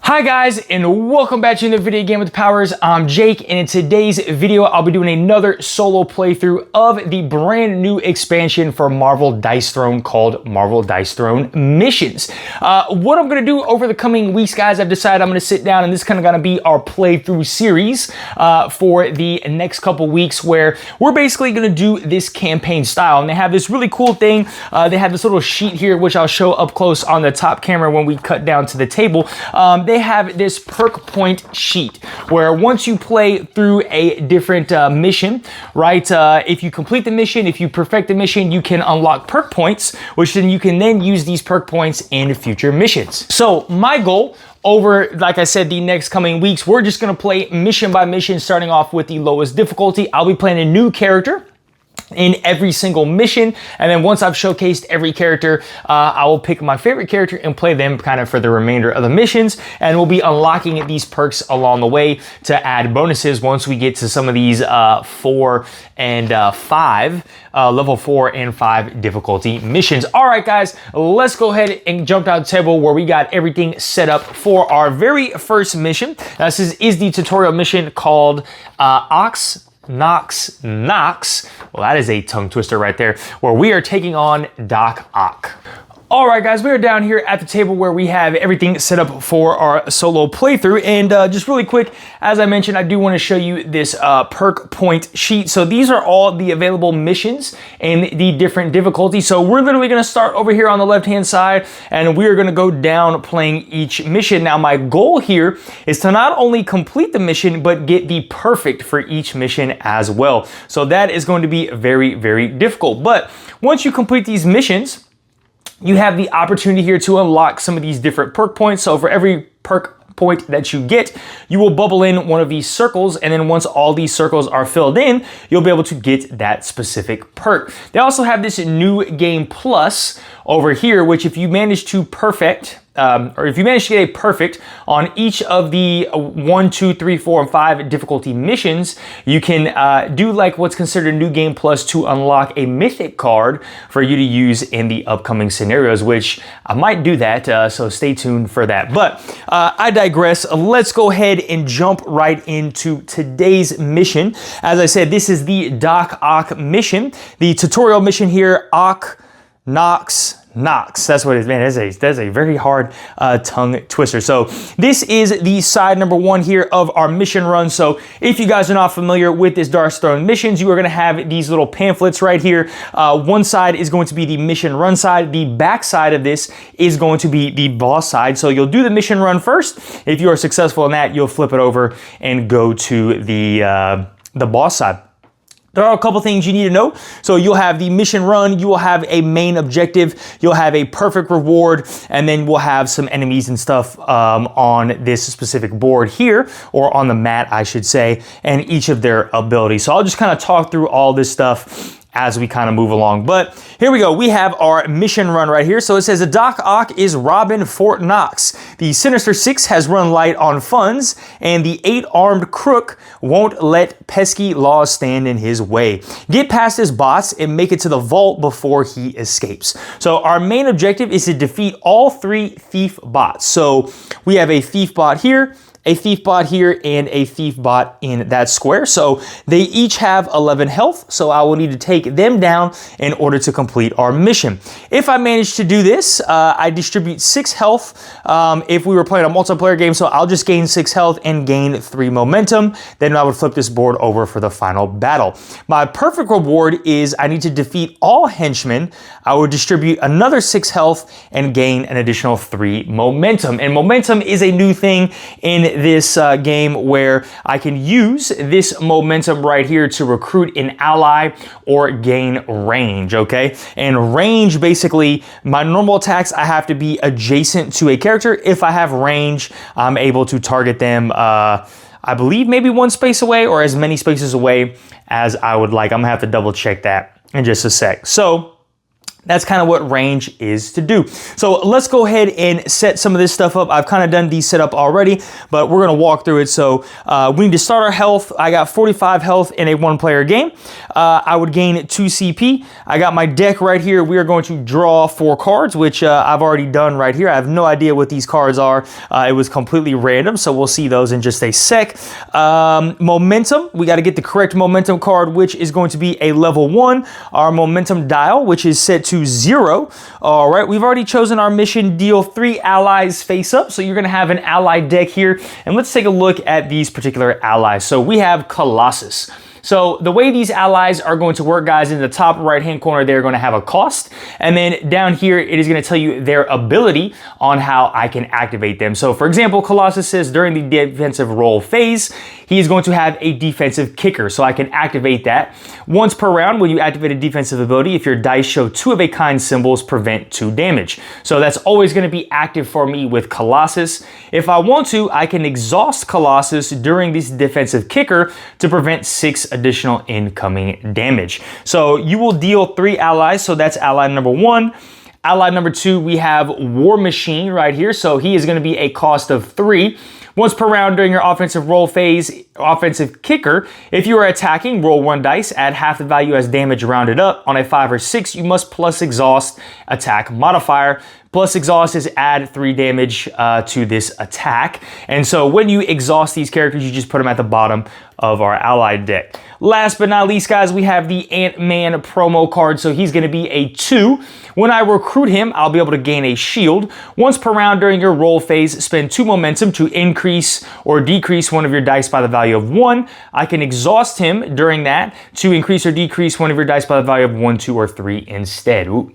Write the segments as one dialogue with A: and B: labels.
A: Hi guys, and welcome back to another video game with powers. I'm Jake, and in today's video, I'll be doing another solo playthrough of the brand new expansion for Marvel Dice Throne called Marvel Dice Throne Missions. What I'm gonna do over the coming weeks, guys, I've decided I'm gonna sit down, and this is kind of gonna be our playthrough series for the next couple weeks, where we're basically gonna do this campaign style. And they have this really cool thing. They have this little sheet here, which I'll show up close on the top camera when we cut down to the table. They have this perk point sheet where once you play through a different mission, right? If you complete the mission, if you perfect the mission, you can unlock perk points, which then you can then use these perk points in future missions. So my goal over, like I said, the next coming weeks, we're just gonna play mission by mission, starting off with the lowest difficulty. I'll be playing a new character in every single mission, and then once I've showcased every character, I will pick my favorite character and play them kind of for the remainder of the missions, and we'll be unlocking these perks along the way to add bonuses once we get to some of these level 4 and 5 difficulty missions. All right, guys, let's go ahead and jump down the table where we got everything set up for our very first mission. Now, this is the tutorial mission called Ock Knocks Knox. Well, that is a tongue twister right there, where we are taking on Doc Ock. All right, guys, we are down here at the table where we have everything set up for our solo playthrough. And just really quick, as I mentioned, I do want to show you this perk point sheet. So these are all the available missions and the different difficulties. So we're literally going to start over here on the left-hand side, and we are going to go down playing each mission. Now, my goal here is to not only complete the mission, but get the perfect for each mission as well. So that is going to be very, very difficult. But once you complete these missions, you have the opportunity here to unlock some of these different perk points. So for every perk point that you get, you will bubble in one of these circles, and then once all these circles are filled in, you'll be able to get that specific perk. They also have this new game plus over here, which if you manage to perfect, or if you manage to get a perfect on each of the 1, 2, 3, 4, and 5 difficulty missions, you can do like what's considered a new game plus to unlock a mythic card for you to use in the upcoming scenarios, which I might do that, so stay tuned for that. But I digress. Let's go ahead and jump right into today's mission. As I said, this is the Doc Ock mission, the tutorial mission here, Ock Knocks Knox. That's what it is, man. That's a very hard tongue twister. So this is the side number 1 here of our mission run. So if you guys are not familiar with this Dice Throne missions, you are going to have these little pamphlets right here. One side is going to be the mission run side. The back side of this is going to be the boss side. So you'll do the mission run first. If you are successful in that, you'll flip it over and go to the boss side. There are a couple things you need to know. So you'll have the mission run, you will have a main objective, you'll have a perfect reward, and then we'll have some enemies and stuff on this specific board here, or on the mat, I should say, and each of their abilities. So I'll just kind of talk through all this stuff as we kind of move along. But here we go. We have our mission run right here. So it says, Doc Ock is robbing Fort Knox. The Sinister Six has run light on funds, and the 8-armed crook won't let pesky laws stand in his way. Get past his bots and make it to the vault before he escapes. So our main objective is to defeat all 3 thief bots. So we have a thief bot here, a thief bot here, and a thief bot in that square. So they each have 11 health, so I will need to take them down in order to complete our mission. If I manage to do this, I distribute 6 health if we were playing a multiplayer game, so I'll just gain 6 health and gain 3 momentum. Then I would flip this board over for the final battle. My perfect reward is I need to defeat all henchmen. I would distribute another 6 health and gain an additional 3 momentum. And momentum is a new thing in this game, where I can use this momentum right here to recruit an ally or gain range, okay? And range, basically, my normal attacks, I have to be adjacent to a character. If I have range, I'm able to target them, I believe maybe 1 space away, or as many spaces away as I would like. I'm gonna have to double check that in just a sec. So That's kind of what range is to do. So let's go ahead and set some of this stuff up. I've kind of done these setup already, but we're gonna walk through it. So we need to start our health. I got 45 health in a 1-player game. I would gain 2 CP. I got my deck right here. We are going to draw 4 cards, which I've already done right here. I have no idea what these cards are. It was completely random, so we'll see those in just a sec. Momentum, we got to get the correct momentum card, which is going to be a level 1. Our momentum dial, which is set to 0. All right, we've already chosen our mission, deal 3 allies face up. So you're gonna have an ally deck here. And let's take a look at these particular allies. So we have Colossus. So the way these allies are going to work, guys, in the top right-hand corner, they're going to have a cost. And then down here, it is going to tell you their ability on how I can activate them. So for example, Colossus says during the defensive roll phase, he is going to have a defensive kicker. So I can activate that. Once per round, when you activate a defensive ability, if your dice show 2 of a kind symbols, prevent 2 damage. So that's always going to be active for me with Colossus. If I want to, I can exhaust Colossus during this defensive kicker to prevent 6 additional incoming damage. So you will deal 3 allies. So that's ally number 1. Ally number 2, we have War Machine right here. So he is going to be a cost of 3. Once per round during your offensive roll phase, offensive kicker, if you are attacking, roll 1 dice, add half the value as damage rounded up. On a 5 or 6, you must plus exhaust attack modifier. Plus exhaust is add 3 damage to this attack. And so when you exhaust these characters, you just put them at the bottom of our allied deck. Last but not least, guys, we have the Ant-Man promo card. So he's going to be a 2. When I recruit him, I'll be able to gain a shield. Once per round during your roll phase, spend 2 momentum to increase or decrease one of your dice by the value of 1. I can exhaust him during that to increase or decrease one of your dice by the value of 1, 2, or 3 instead. Ooh.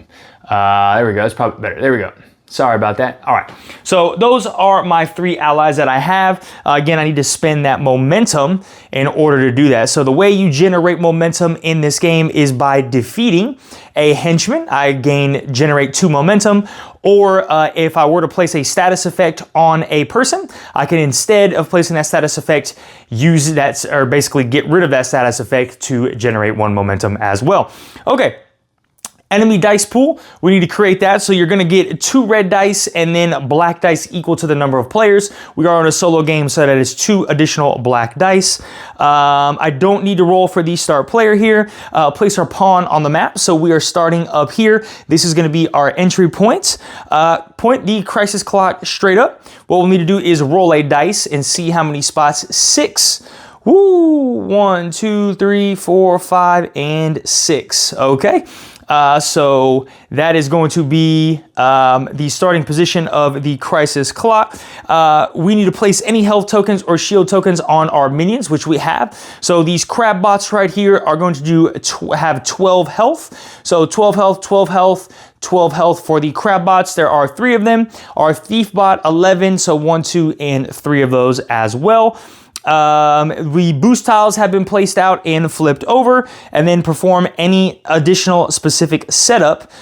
A: There we go. That's probably better. There we go. Sorry about that. All right. So those are my 3 allies that I have. Again, I need to spend that momentum in order to do that. So the way you generate momentum in this game is by defeating a henchman. I generate 2 momentum. Or if I were to place a status effect on a person, I can, instead of placing that status effect, use that, or basically get rid of that status effect to generate 1 momentum as well. Okay. Enemy dice pool, we need to create that. So you're gonna get 2 red dice and then black dice equal to the number of players. We are on a solo game, so that is 2 additional black dice. I don't need to roll for the start player here. Place our pawn on the map. So we are starting up here. This is gonna be our entry point. Point the crisis clock straight up. What we'll need to do is roll a dice and see how many spots. 6. Woo! 1, 2, 3, 4, 5, and 6. Okay. So that is going to be the starting position of the crisis clock. We need to place any health tokens or shield tokens on our minions, which we have. So these crab bots right here are going to have 12 health. So 12 health, 12 health, 12 health for the crab bots. There are 3 of them. Our thief bot, 11. So 1, 2, and 3 of those as well. The boost tiles have been placed out and flipped over, and then perform any additional specific setup,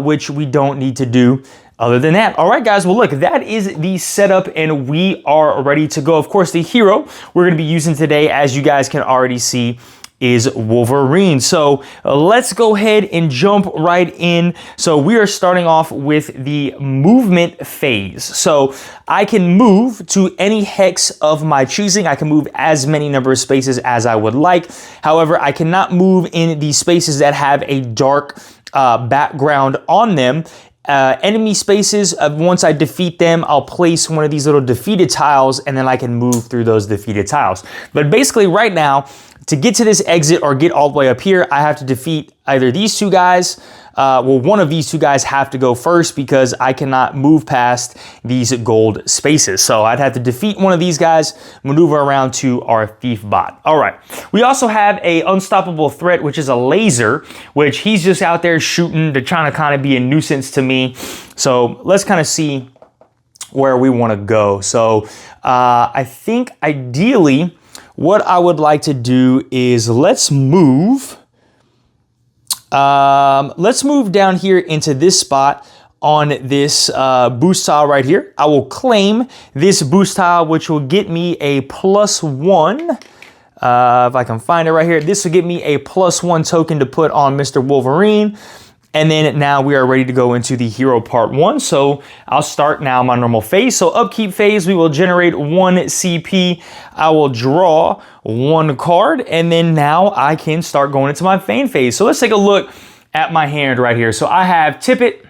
A: which we don't need to do other than that. All right, guys, well, look, that is the setup and we are ready to go. Of course, the hero we're going to be using today, as you guys can already see, is Wolverine. So let's go ahead and jump right in. So we are starting off with the movement phase. So I can move to any hex of my choosing. I can move as many number of spaces as I would like. However, I cannot move in the spaces that have a dark background on them. Enemy spaces, once I defeat them, I'll place one of these little defeated tiles and then I can move through those defeated tiles. But basically right now, to get to this exit or get all the way up here, I have to defeat either these 2 guys. Well, one of these 2 guys have to go first because I cannot move past these gold spaces. So I'd have to defeat one of these guys, maneuver around to our thief bot. All right. We also have a unstoppable threat, which is a laser, which he's just out there shooting to trying to kind of be a nuisance to me. So let's kind of see where we want to go. So I think ideally, what I would like to do is let's move down here into this spot on this boost tile right here. I will claim this boost tile, which will get me a +1. If I can find it right here, this will get me a +1 token to put on Mr. Wolverine. And then now we are ready to go into the hero part 1. So I'll start now my normal phase. So upkeep phase, we will generate 1 CP. I will draw 1 card, and then now I can start going into my feign phase. So let's take a look at my hand right here. So I have tip it,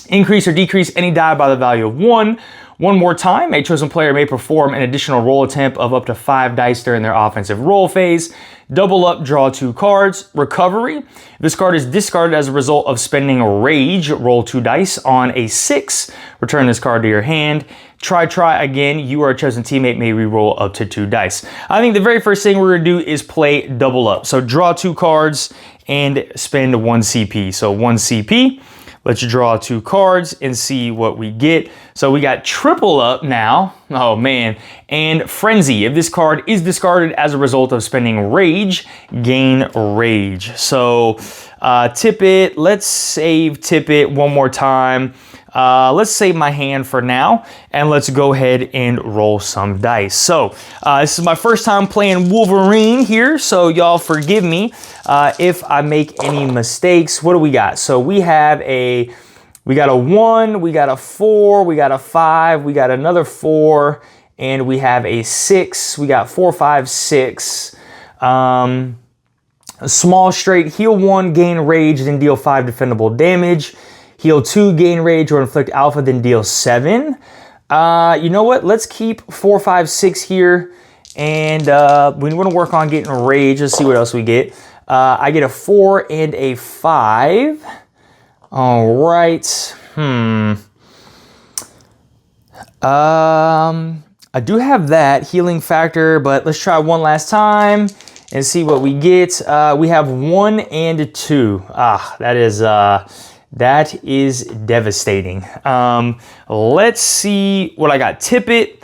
A: increase or decrease any die by the value of 1. One more time, a chosen player may perform an additional roll attempt of up to 5 dice during their offensive roll phase. Double up, draw 2 cards. Recovery. This card is discarded as a result of spending rage. Roll 2 dice. On a 6, return this card to your hand. Try again. You or a chosen teammate may re-roll up to 2 dice. I think the very first thing we're going to do is play double up. So draw 2 cards and spend 1 CP. So 1 CP. Let's draw 2 cards and see what we get. So we got triple up now. Oh man. And frenzy. If this card is discarded as a result of spending rage, gain rage. So tip it. Let's save tip it one more time. Let's save my hand for now, and let's go ahead and roll some dice. So this is my first time playing Wolverine here, so y'all forgive me if I make any mistakes. What do we got? So we got a 1, we got a 4, we got a 5, we got another 4, and we have a 6. We got 4, 5, 6. A small straight, heal 1, gain rage, then deal 5 defendable damage. Heal 2, gain rage, or inflict alpha, then deal 7. You know what? Let's keep 4, 5, 6 here. And we want to work on getting rage. Let's see what else we get. I get a 4 and a 5. All right. I do have that healing factor, but let's try one last time and see what we get. We have 1 and 2. That is devastating. Let's see what I got. Tip it.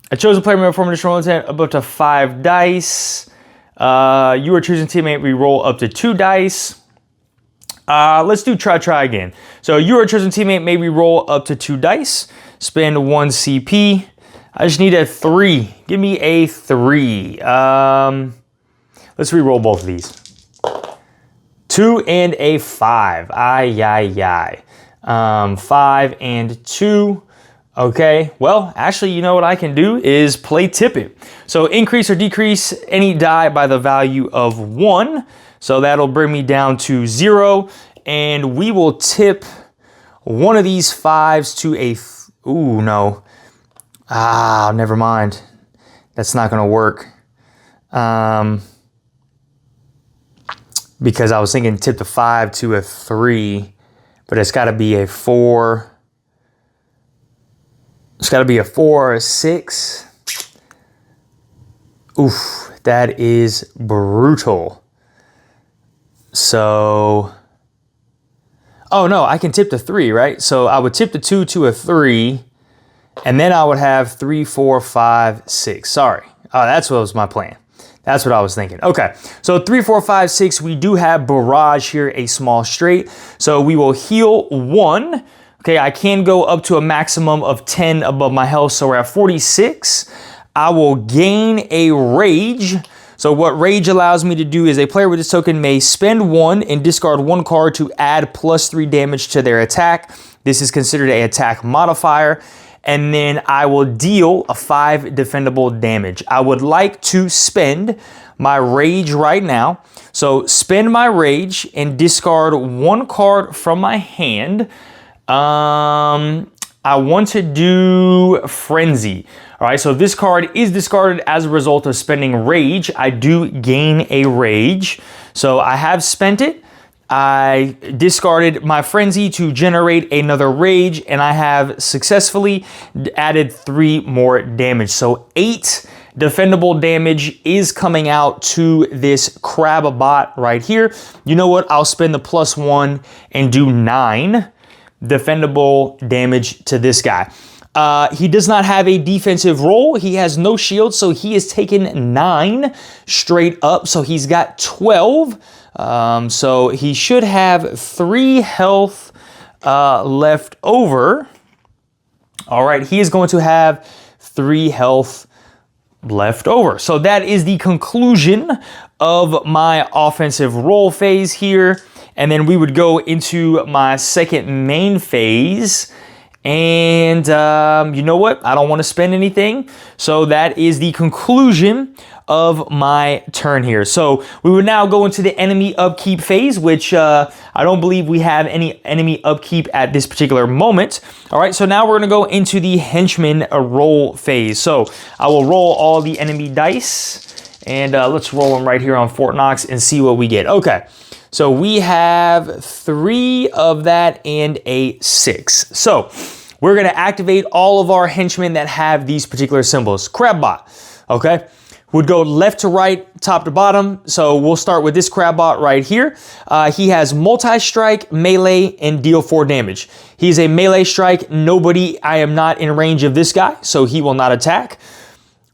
A: A chosen player may perform additional intent up to 5 dice. You are choosing teammate, re-roll up to 2 dice. Let's do try again. So you are chosen teammate may re-roll up to 2 dice. Spend 1 CP. I just need a 3. Give me a 3. Let's re-roll both of these. 2 and a 5. 5 and 2. Okay, well, actually, you know what I can do is play tip it. So increase or decrease any die by the value of 1. So that'll bring me down to 0. And we will tip one of these 5s to a... Ooh, no. Never mind. That's not going to work. Because I was thinking tip the 5 to a 3, but it's got to be a 4. It's got to be a 4 or a 6. Oof, that is brutal. So, oh no, I can tip the 3, right? So I would tip the 2 to a 3, and then I would have 3, 4, 5, 6. Sorry. Oh, that's what was my plan. That's what I was thinking. Okay, so 3, 4, 5, 6, we do have barrage here, a small straight. So we will heal 1. Okay, I can go up to a maximum of 10 above my health, so we're at 46. I will gain a rage. So what rage allows me to do is a player with this token may spend 1 and discard 1 card to add +3 damage to their attack. This is considered an attack modifier. And then I will deal a 5 defendable damage. I would like to spend my rage right now. So spend my rage and discard 1 card from my hand. I want to do frenzy. All right, so if this card is discarded as a result of spending rage, I do gain a rage. So I have spent it. I discarded my frenzy to generate another rage, and I have successfully added 3 more damage. So 8 defendable damage is coming out to this crab bot right here. You know what? I'll spend the +1 and do 9 defendable damage to this guy. He does not have a defensive role. He has no shield, so he is taken 9 straight up. So he's got 12. So he should have 3 health left over. All right, he is going to have 3 health left over. So that is the conclusion of my offensive roll phase here. And then we would go into my second main phase. And you know what? I don't want to spend anything. So that is the conclusion of my turn here. So we would now go into the enemy upkeep phase, which I don't believe we have any enemy upkeep at this particular moment. All right, so now we're gonna go into the henchman roll phase. So I will roll all the enemy dice, and let's roll them right here on Fort Knox and see what we get. Okay, so we have 3 of that and a 6. So we're gonna activate all of our henchmen that have these particular symbols. Crabbot, okay? Would go left to right, top to bottom. So we'll start with this Crabbot right here. He has multi-strike, melee, and deal 4 damage. He's a melee strike. I am not in range of this guy, so he will not attack.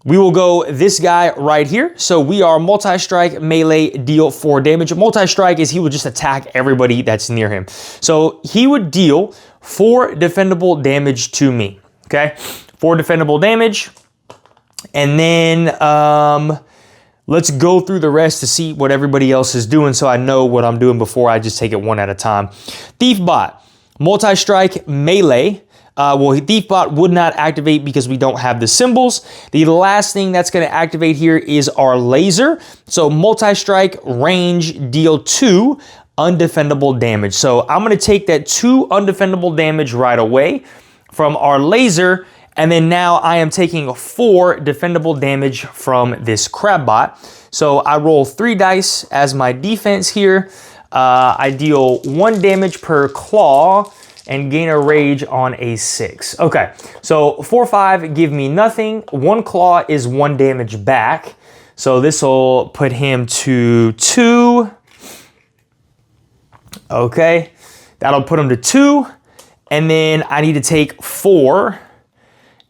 A: We will go this guy right here. So we are multi-strike, melee, deal 4 damage. Multi-strike is he will just attack everybody that's near him. So he would deal 4 defendable damage to me, okay? 4 defendable damage. And then let's go through the rest to see what everybody else is doing so I know what I'm doing before I just take it one at a time. Thiefbot, multi-strike, melee. Well, Thiefbot would not activate because we don't have the symbols. The last thing that's going to activate here is our laser. So multi-strike, range, deal 2 undefendable damage. So I'm going to take that 2 undefendable damage right away from our laser. And then now I am taking 4 defendable damage from this Crabbot. So I roll 3 dice as my defense here. I deal 1 damage per claw and gain a rage on a 6. Okay, so 4, 5 give me nothing. 1 claw is 1 damage back. So this will put him to 2. Okay, that'll put him to 2. And then I need to take 4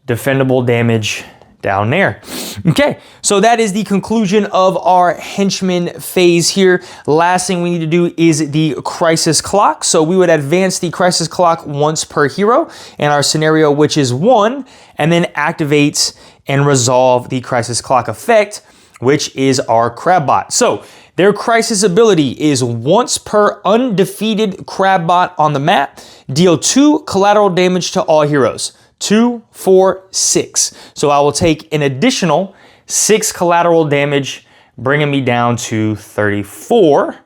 A: defendable damage down there. Okay, so that is the conclusion of our henchman phase here. Last thing we need to do is the crisis clock. So we would advance the crisis clock once per hero in our scenario, which is 1, and then activate and resolve the crisis clock effect, which is our Crabbot. So their crisis ability is once per undefeated Crabbot on the map, deal 2 collateral damage to all heroes. 2, 4, 6. So I will take an additional 6 collateral damage, bringing me down to 34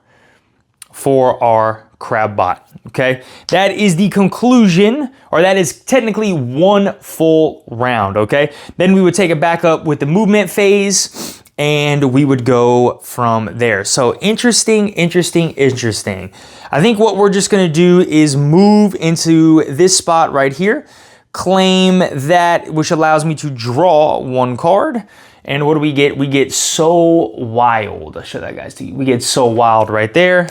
A: for our Crabbot. Okay, that is the conclusion, or that is technically 1 full round. Okay, then we would take it back up with the movement phase, and we would go from there. So interesting. I think what we're just gonna do is move into this spot right here. Claim that, which allows me to draw 1 card. And what do we get? We get So Wild. I'll show that guys to you. We get So Wild right there.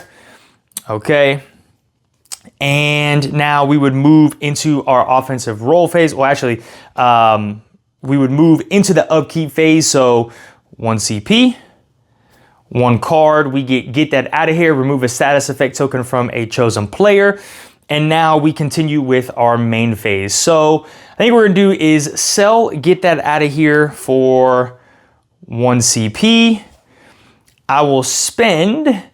A: Okay. And now we would move into our offensive roll phase. Well, actually, we would move into the upkeep phase. So 1 CP, 1 card. We get that out of here. Remove a status effect token from a chosen player. And now we continue with our main phase. So I think what we're gonna do is sell, get that out of here for 1 CP. I will spend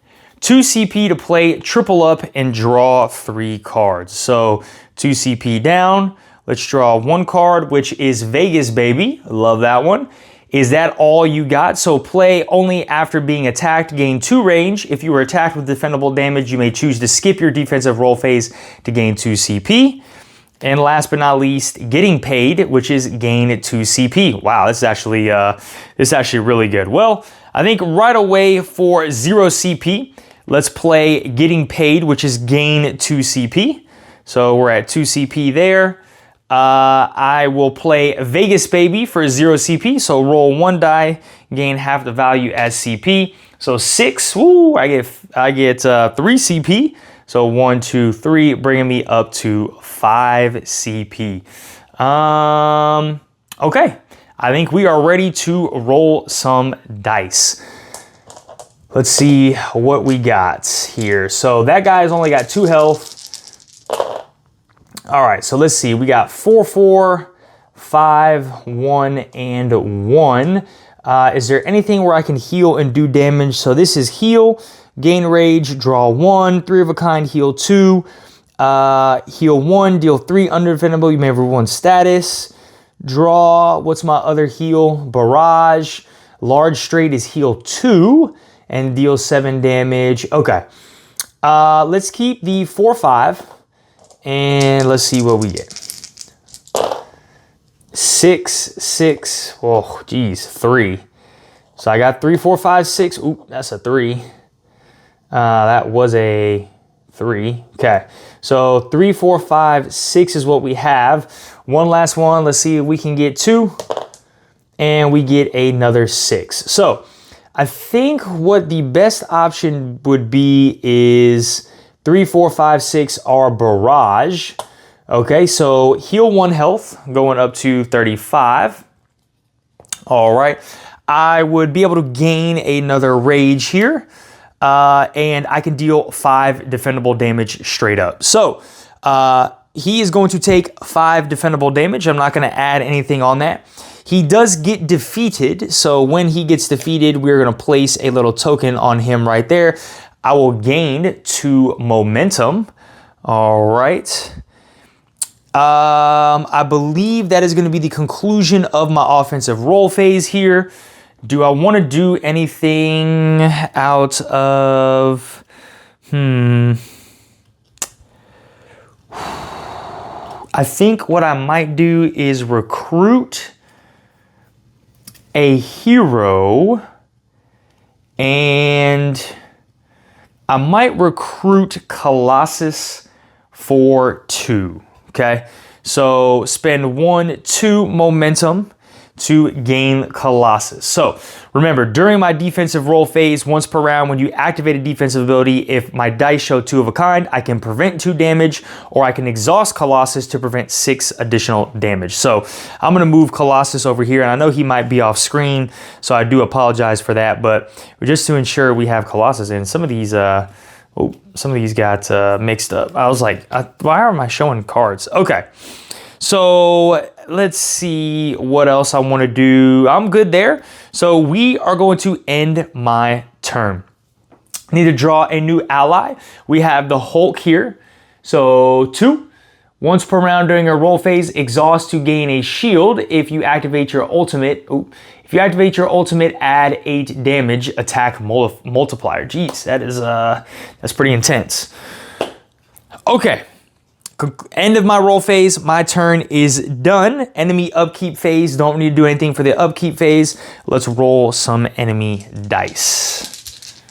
A: 2 CP to play triple up and draw 3 cards. So 2 CP down, let's draw 1 card, which is Vegas, baby. Love that one. Is that all you got? So play only after being attacked, gain 2 range. If you were attacked with defendable damage, you may choose to skip your defensive roll phase to gain 2 CP. And last but not least, getting paid, which is gain 2 CP. Wow, this is actually really good. Well, I think right away for 0 CP, let's play getting paid, which is gain 2 CP. So we're at 2 CP there. I will play Vegas, baby, for 0 CP. So roll 1 die, gain half the value as CP. So 6, woo, I get 3 CP. So 1, 2, 3, bringing me up to 5 CP. Okay, I think we are ready to roll some dice. Let's see what we got here. So that guy's only got 2 health. All right, so let's see. We got 4, 4, 5, 1, and 1. Is there anything where I can heal and do damage? So this is heal. Gain rage, draw 1, 3 of a kind, heal 2. Heal 1, deal 3 undefendable. You may have 1 status. Draw, what's my other heal? Barrage. Large straight is heal 2 and deal 7 damage. Okay. Let's keep the 4-5 and let's see what we get. 6, 6. Oh, geez, 3. So I got 3, 4, 5, 6. Ooh, that's a 3. That was a 3. Okay. So 3, 4, 5, 6 is what we have. One last one. Let's see if we can get 2. And we get another 6. So I think what the best option would be is 3, 4, 5, 6 are barrage. Okay, so heal 1 health going up to 35. All right. I would be able to gain another rage here. And I can deal 5 defendable damage straight up. So he is going to take 5 defendable damage. I'm not going to add anything on that. He does get defeated. So when he gets defeated, we're going to place a little token on him right there. I will gain 2 momentum. All right. I believe that is going to be the conclusion of my offensive roll phase here. Do I want to do anything out of, I think what I might do is recruit a hero, and I might recruit Colossus for 2, okay? So spend 1, 2 momentum to gain Colossus. So remember, during my defensive roll phase, once per round, when you activate a defensive ability, if my dice show 2 of a kind, I can prevent 2 damage, or I can exhaust Colossus to prevent 6 additional damage. So I'm gonna move Colossus over here, and I know he might be off screen, so I do apologize for that, but just to ensure we have Colossus in. Some of these got mixed up. I was like, why am I showing cards? Okay. So let's see what else I want to do. I'm good there. So we are going to end my turn. I need to draw a new ally. We have the Hulk here. So 2. Once per round during a roll phase, exhaust to gain a shield. If you activate your ultimate, add 8 damage attack multiplier. Jeez, that's pretty intense. Okay. End of my roll phase. My turn is done. Enemy upkeep phase. Don't need to do anything for the upkeep phase. Let's roll some enemy dice.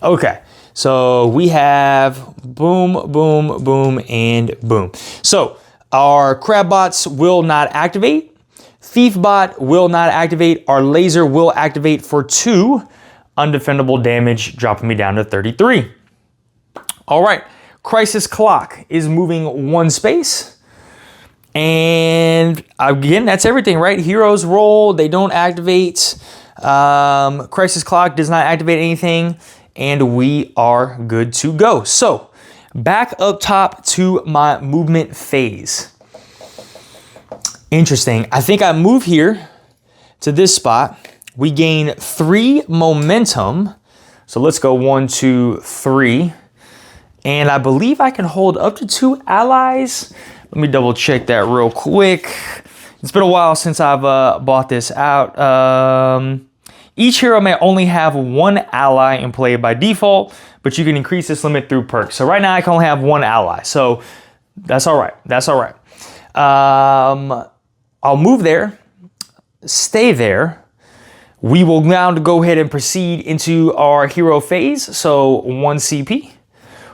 A: Okay. So we have boom, boom, boom, and boom. So our crab bots will not activate. Thief bot will not activate. Our laser will activate for 2 undefendable damage, dropping me down to 33. All right. Crisis Clock is moving 1 space. And again, that's everything, right? Heroes roll, they don't activate. Crisis Clock does not activate anything. And we are good to go. So back up top to my movement phase. Interesting. I think I move here to this spot. We gain 3 momentum. So let's go 1, 2, 3. And I believe I can hold up to 2 allies. Let me double check that real quick. It's been a while since I've bought this out. Each hero may only have 1 ally in play by default, but you can increase this limit through perks. So right now I can only have 1 ally. So that's all right. That's all right. I'll move there, stay there. We will now go ahead and proceed into our hero phase. So 1 CP.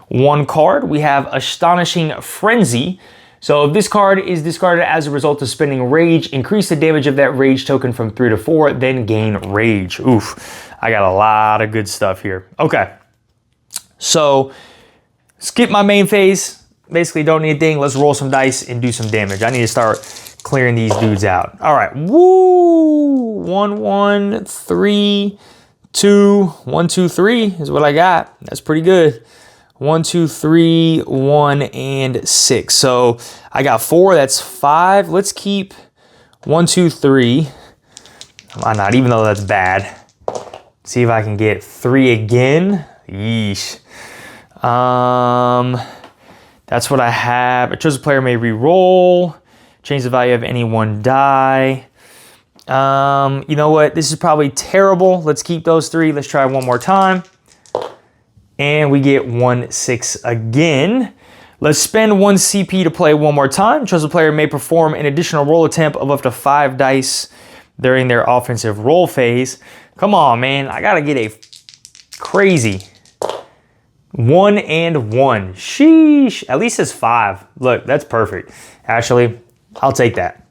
A: 1 card, we have Astonishing Frenzy. So if this card is discarded as a result of spending Rage, increase the damage of that Rage token from 3 to 4, then gain Rage. Oof, I got a lot of good stuff here. Okay, so skip my main phase. Basically don't need anything. Let's roll some dice and do some damage. I need to start clearing these dudes out. All right, woo! 1, 1, 3, 2, 1, 2, 3 is what I got. That's pretty good. 1, 2, 3, 1, and 6. So I got 4, that's 5. Let's keep 1, 2, 3. Why not? Even though that's bad. See if I can get 3 again. Yeesh. That's what I have. A chosen player may re-roll. Change the value of any one die. You know what? This is probably terrible. Let's keep those 3. Let's try one more time. And we get 1/6 again. Let's spend 1 CP to play one more time. Chosen player may perform an additional roll attempt of up to 5 dice during their offensive roll phase. Come on, man. I gotta get a crazy 1 and 1. Sheesh. At least it's 5. Look, that's perfect. Actually, I'll take that.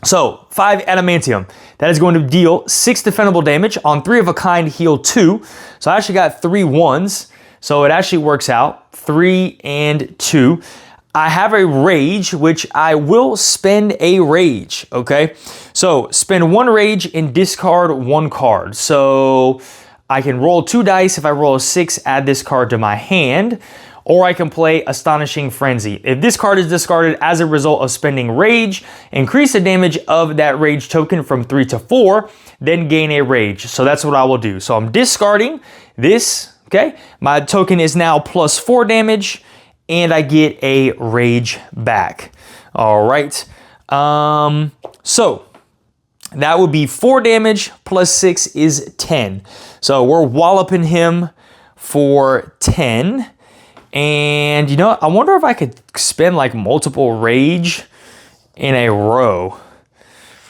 A: So, 5 adamantium. That is going to deal 6 defendable damage on 3 of a kind, heal 2. So I actually got 3 1s. So it actually works out. 3 and 2. I have a rage, which I will spend a rage, okay? So spend 1 rage and discard 1 card. So I can roll 2 dice. If I roll a 6, add this card to my hand. Or I can play Astonishing Frenzy. If this card is discarded as a result of spending rage, increase the damage of that rage token from 3 to 4, then gain a rage. So that's what I will do. So I'm discarding this, okay? My token is now plus 4 damage, and I get a rage back. All right. So that would be 4 damage plus 6 is 10. So we're walloping him for 10. And you know, I wonder if I could spend like multiple rage in a row.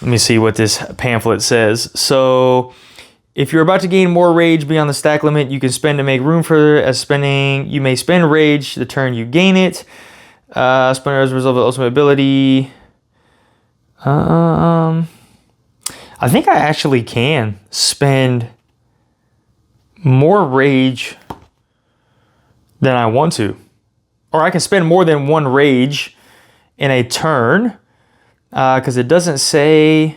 A: Let me see what this pamphlet says. So if you're about to gain more rage beyond the stack limit, you can spend to make room for as spending. You may spend rage the turn you gain it. Spend as a result of the ultimate ability. I think I actually can spend more rage than I want to. Or I can spend more than 1 rage in a turn. Because it doesn't say...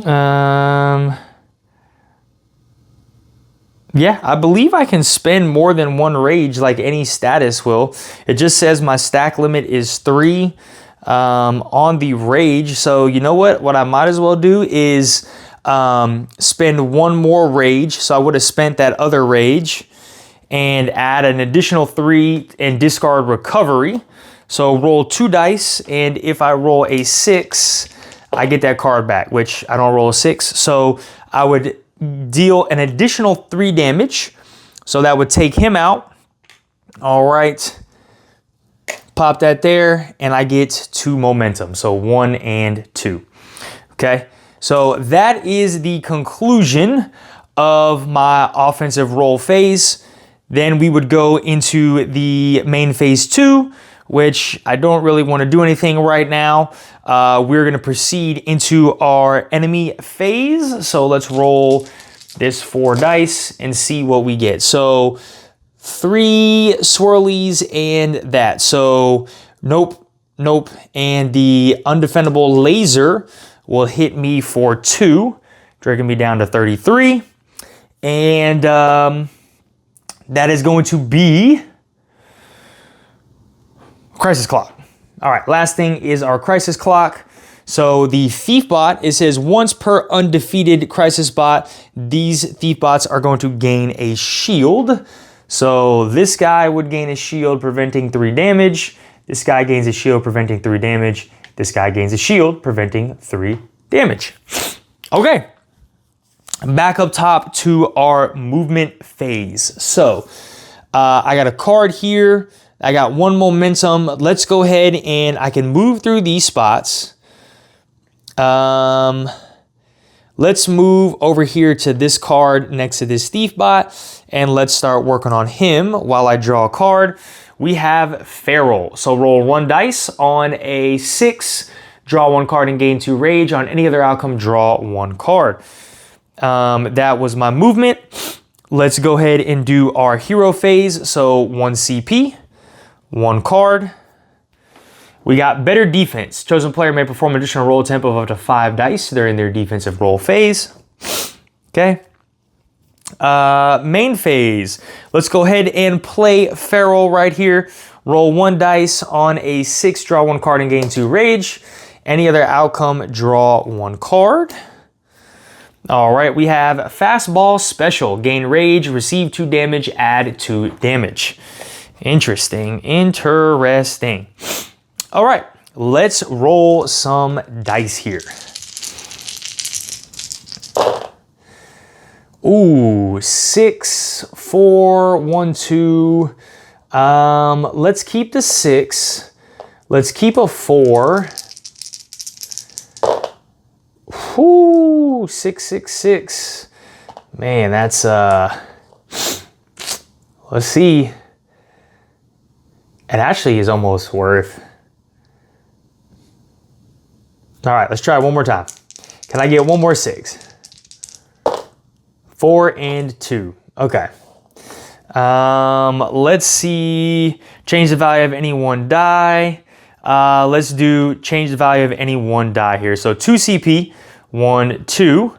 A: yeah, I believe I can spend more than 1 rage like any status will. It just says my stack limit is 3 on the rage. So you know what? What I might as well do is spend 1 more rage. So I would have spent that other rage. And add an additional 3 and discard recovery. So roll 2 dice, and if I roll a 6, I get that card back, which I don't roll a 6. So I would deal an additional 3 damage. So that would take him out. All right. Pop that there, and I get 2 momentum. So 1 and 2. Okay. So that is the conclusion of my offensive roll phase. Then we would go into the main phase 2, which I don't really want to do anything right now. We're going to proceed into our enemy phase. So let's roll this 4 dice and see what we get. So 3 swirlies and that. So nope, nope. And the undefendable laser will hit me for 2, dragging me down to 33. And that is going to be Crisis Clock. All right, last thing is our Crisis Clock. So the Thief Bot, it says once per undefeated Crisis Bot, these Thief Bots are going to gain a shield. So this guy would gain a shield preventing 3 damage. This guy gains a shield preventing 3 damage. This guy gains a shield preventing 3 damage. Okay. Back up top to our movement phase. So I got a card here. I got 1 momentum. Let's go ahead and I can move through these spots. Let's move over here to this card next to this Thief Bot, and let's start working on him while I draw a card. We have Feral. So roll 1 dice on a 6, draw 1 card and gain 2 rage. On any other outcome, draw 1 card. That was my movement. Let's go ahead and do our hero phase. So 1 CP, 1 card. We got Better Defense. Chosen player may perform additional roll attempt of up to 5 dice during their defensive roll phase. Okay. Main phase. Let's go ahead and play Feral right here. Roll 1 dice on a 6, draw 1 card and gain 2 rage. Any other outcome, draw 1 card. All right, we have fastball special. Gain rage, receive 2 damage, add 2 damage. Interesting, interesting. All right, let's roll some dice here. Ooh, 6, 4, 1, 2. Let's keep the 6. Let's keep a 4. Whoo, 6, 6, 6. Man, that's let's see. It actually is almost worth. All right, let's try it one more time. Can I get one more 6? 4 and 2. Okay. Let's see. Change the value of any one die. Let's do change the value of any one die here. So 2 CP, 1, 2.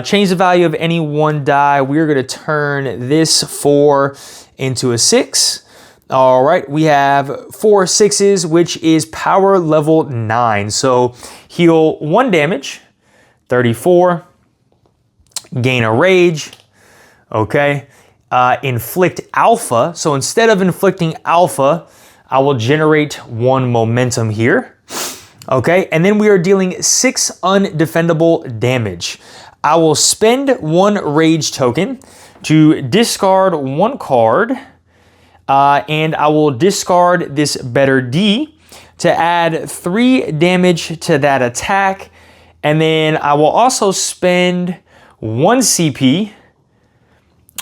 A: Change the value of any one die. We're going to turn this 4 into a 6. All right, we have 4 6s, which is power level 9. So heal 1 damage, 34. Gain a rage, okay. Inflict alpha. So instead of inflicting alpha, I will generate 1 momentum here. Okay, and then we are dealing 6 undefendable damage. I will spend 1 rage token to discard 1 card, and I will discard this better D to add 3 damage to that attack. And then I will also spend 1 CP,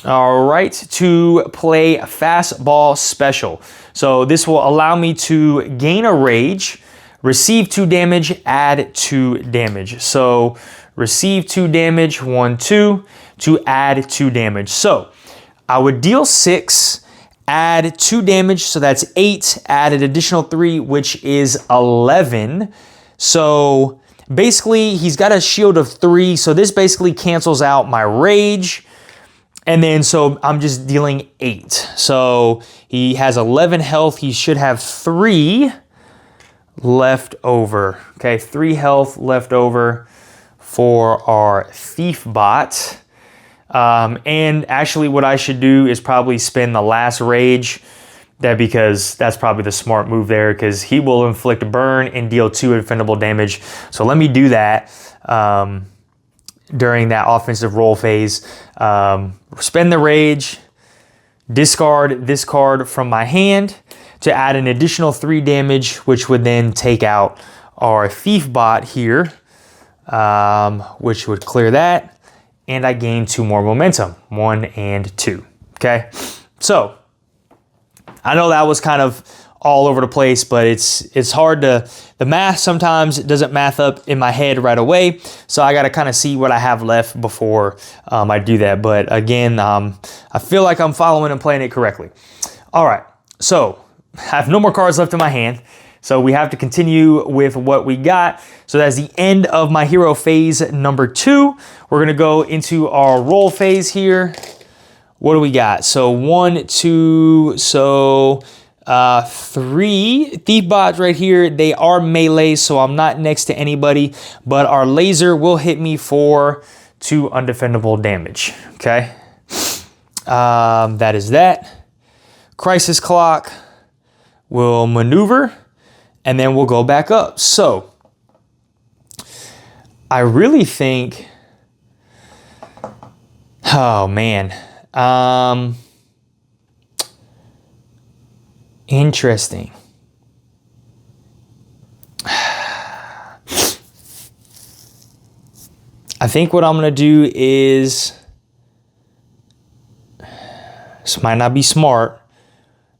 A: all right, to play fastball special. So this will allow me to gain a rage, receive 2 damage, add 2 damage. So receive 2 damage, 1, 2, to add 2 damage. So I would deal 6, add 2 damage, so that's 8, add an additional 3, which is 11. So basically, he's got a shield of 3, so this basically cancels out my rage. And then, so I'm just dealing 8. So he has 11 health. He should have 3 left over. Okay, 3 health left over for our thief bot. And actually what I should do is probably spend the last rage, because that's probably the smart move there, because he will inflict burn and deal 2 defendable damage. So let me do that during that offensive roll phase. Spend the rage, discard this card from my hand to add an additional 3 damage, which would then take out our thief bot here, which would clear that. And I gain 2 more momentum, 1 and 2. Okay, so I know that was kind of all over the place, but it's hard to, the math sometimes doesn't math up in my head right away. So I got to kind of see what I have left before I do that. But again, I feel like I'm following and playing it correctly. All right, so I have no more cards left in my hand. So we have to continue with what we got. So that's the end of my hero phase number 2. We're going to go into our roll phase here. What do we got? So 1, 2, so 3 thief bots right here. They are melee, so I'm not next to anybody, but our laser will hit me for 2 undefendable damage. Okay, that is that. Crisis clock will maneuver, and then we'll go back up. So I really think, oh man, interesting. I think what I'm gonna do is, this might not be smart,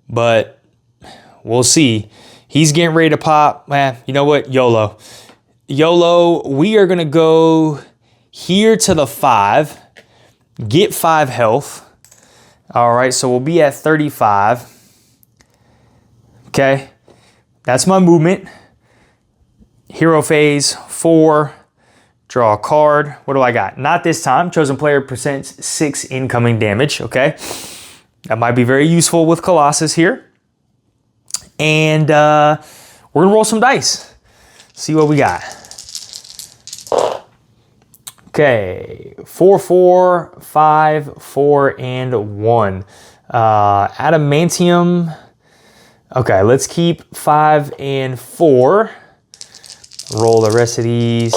A: but we'll see. He's getting ready to pop. Man, you know what? YOLO. YOLO, we are gonna go here to the 5, get 5 health. All right, so we'll be at 35. Okay, that's my movement. Hero phase 4, draw a card. What do I got? Not this time. Chosen player presents 6 incoming damage. Okay, that might be very useful with Colossus here. And we're gonna roll some dice. See what we got. Okay, 4, 4, 5, 4, and 1. Adamantium. Okay, let's keep 5 and 4. Roll the rest of these.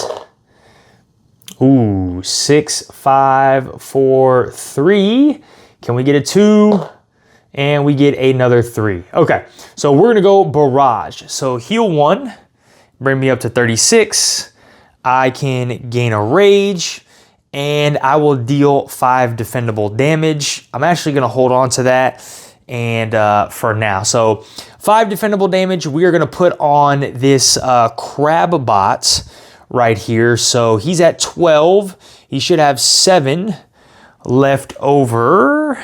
A: Ooh, 6, 5, 4, 3. Can we get a 2? And we get another 3. Okay, so we're gonna go barrage. So heal 1, bring me up to 36. I can gain a rage, and I will deal 5 defendable damage. I'm actually gonna hold on to that and for now. So 5 defendable damage, we are gonna put on this crab bot right here. So he's at 12. He should have 7 left over.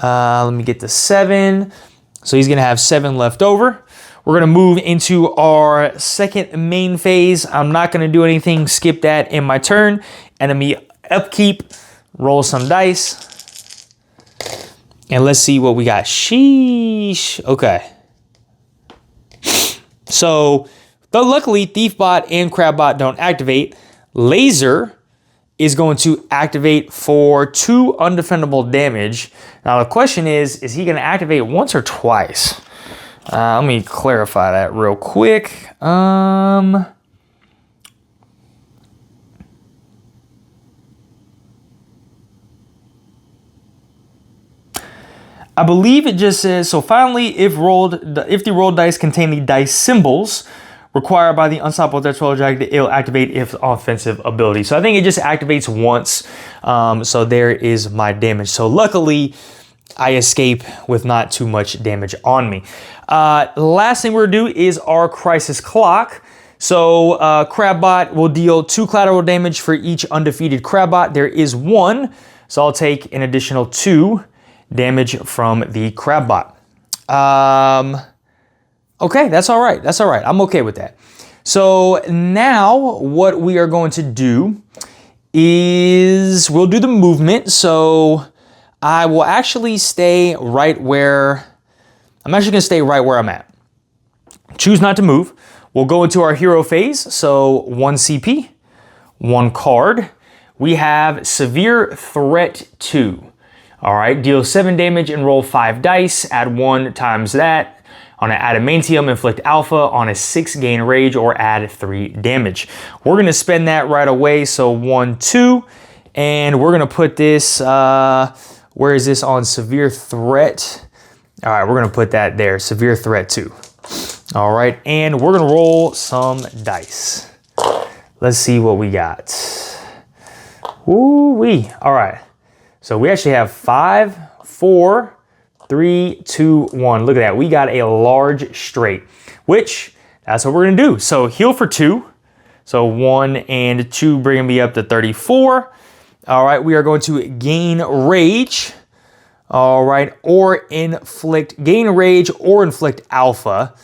A: Let me get to 7. So he's gonna have 7 left over. We're gonna move into our second main phase. I'm not gonna do anything, skip that in my turn. Enemy upkeep, roll some dice. And let's see what we got. Sheesh, okay. So, but luckily Thiefbot and Crabbot don't activate. Laser is going to activate for 2 undefendable damage. Now the question is he gonna activate once or twice? Let me clarify that real quick. I believe it just says, so finally, if the rolled dice contain the dice symbols required by the Unstoppable Death Roll Jacket, it'll activate if offensive ability. So I think it just activates once. So there is my damage. So luckily, I escape with not too much damage on me. Last thing we're gonna do is our Crisis Clock. So Crabbot will deal 2 collateral damage for each undefeated Crabbot. There is 1, so I'll take an additional 2 damage from the Crabbot. Okay, that's all right. That's all right. I'm okay with that. So now what we are going to do is we'll do the movement. So I will actually stay right where, I'm actually gonna stay right where I'm at. Choose not to move. We'll go into our hero phase. So 1 CP, 1 card. We have Severe Threat 2. All right, deal 7 damage and roll 5 dice. Add 1 times that. On an Adamantium, inflict alpha. On a 6, gain rage or add 3 damage. We're gonna spend that right away. So 1, 2, and we're gonna put this, where is this on Severe Threat? All right, we're gonna put that there, Severe Threat 2. All right, and we're gonna roll some dice. Let's see what we got. Woo-wee, all right. So we actually have 5, 4, 3, 2, 1. Look at that, we got a large straight, which that's what we're gonna do. So heal for 2. So 1 and 2 bringing me up to 34. All right, we are going to gain rage. All right, or gain rage or inflict alpha.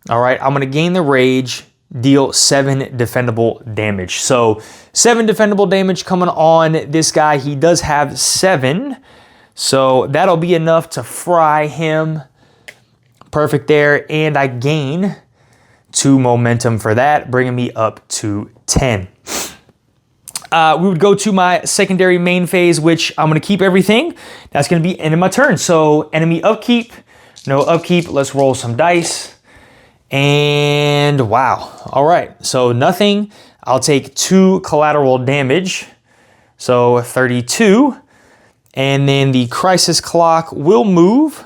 A: All right, I'm gonna gain the rage, deal 7 defendable damage. So 7 defendable damage coming on this guy. He does have 7. So that'll be enough to fry him. Perfect there, and I gain 2 momentum for that, bringing me up to 10. We would go to my secondary main phase, which I'm gonna keep everything. That's gonna be end of my turn. So enemy upkeep, no upkeep. Let's roll some dice. And wow, all right. So nothing, I'll take 2 collateral damage. So 32. And then the Crisis Clock will move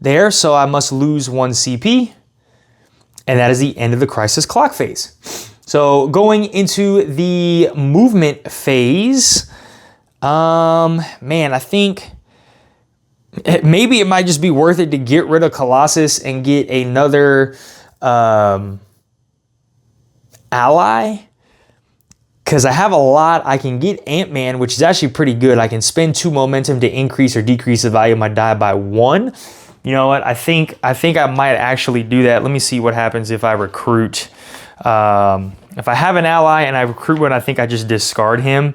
A: there. So I must lose 1 CP. And that is the end of the Crisis Clock phase. So going into the movement phase, man, I think maybe it might just be worth it to get rid of Colossus and get another ally. Because I have a lot. I can get Ant-Man, which is actually pretty good. I can spend 2 momentum to increase or decrease the value of my die by 1. You know what? I think I might actually do that. Let me see what happens if I recruit. If I have an ally and I recruit one, I think I just discard him.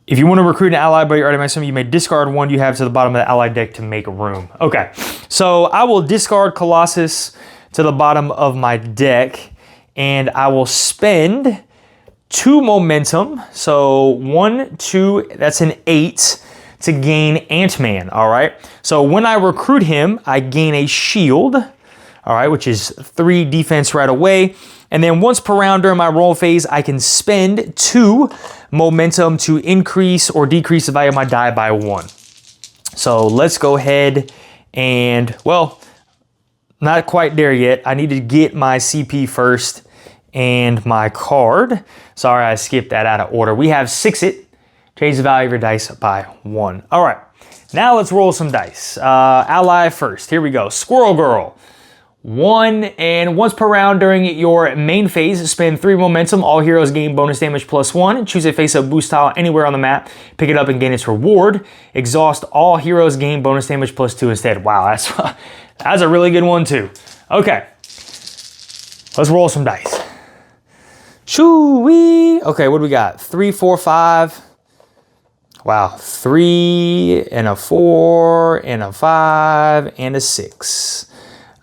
A: If you want to recruit an ally but you already maximum, you may discard 1 you have to the bottom of the ally deck to make room. Okay, so I will discard Colossus to the bottom of my deck, and I will spend 2 momentum. So 1, 2, that's an 8 to gain Ant-Man, all right? So when I recruit him, I gain a shield, all right, which is 3 defense right away. And then once per round during my roll phase, I can spend 2 momentum to increase or decrease the value of my die by 1. So let's go ahead and, well, not quite there yet. I need to get my CP first and my card. Sorry, I skipped that out of order. We have 6-it. Change the value of your dice by 1. All right, now let's roll some dice. Ally first. Here we go. Squirrel Girl. 1, and once per round during your main phase, spend 3 momentum. All heroes gain bonus damage +1. Choose a face-up boost tile anywhere on the map. Pick it up and gain its reward. Exhaust. All heroes gain bonus damage +2 instead. Wow, that's a really good one too. Okay, let's roll some dice. Shoo-wee. Okay, what do we got? 3, 4, 5. Wow, 3 and a 4 and a 5 and a 6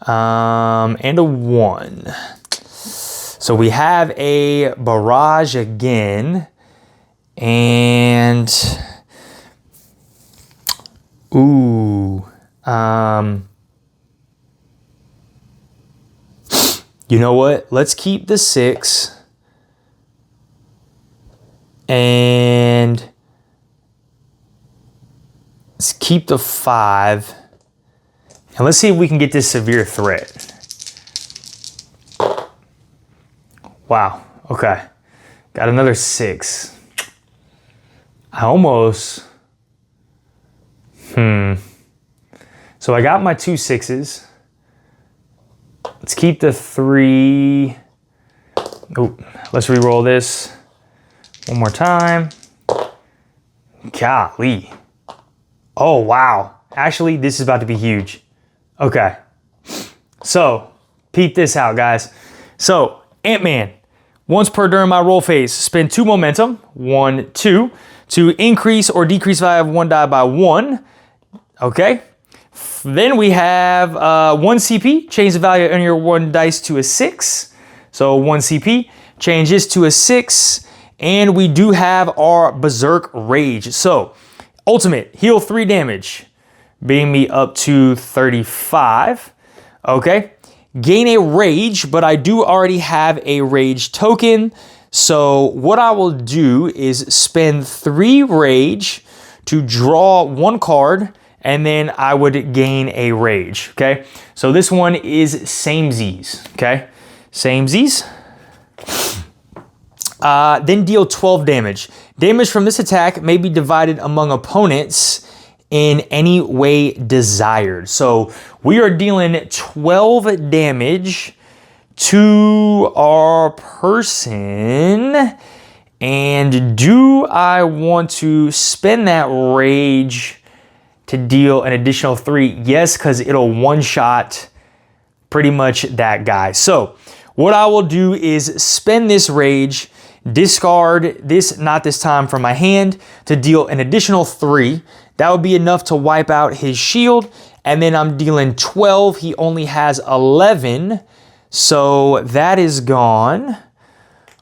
A: and a 1. So we have a barrage again, and ooh, you know what? Let's keep the 6 and let's keep the 5. And let's see if we can get this severe threat. Wow, okay. Got another 6. I almost, So I got my 2 6s. Let's keep the 3. Oh, let's re-roll this one more time. Golly. Oh, wow. Actually, this is about to be huge. Okay. So, peep this out, guys. So, Ant-Man. Once per during my roll phase, spend 2 momentum, 1, 2, to increase or decrease value of 1 die by 1. Okay. Then we have 1 CP. Change the value on your 1 dice to a 6. So, 1 CP. Change this to a 6. And we do have our Berserk Rage. So, ultimate, heal 3 damage. Being me up to 35. Okay. Gain a rage, but I do already have a rage token. So what I will do is spend 3 rage to draw 1 card, and then I would gain a rage. Okay. So this one is samesies. Okay. Samesies. Then deal 12 damage. Damage from this attack may be divided among opponents in any way desired. So we are dealing 12 damage to our person. And do I want to spend that rage to deal an additional 3? Yes, because it'll one-shot pretty much that guy. So what I will do is spend this rage, discard this, not this time, from my hand to deal an additional 3. That would be enough to wipe out his shield. And then I'm dealing 12. He only has 11. So that is gone.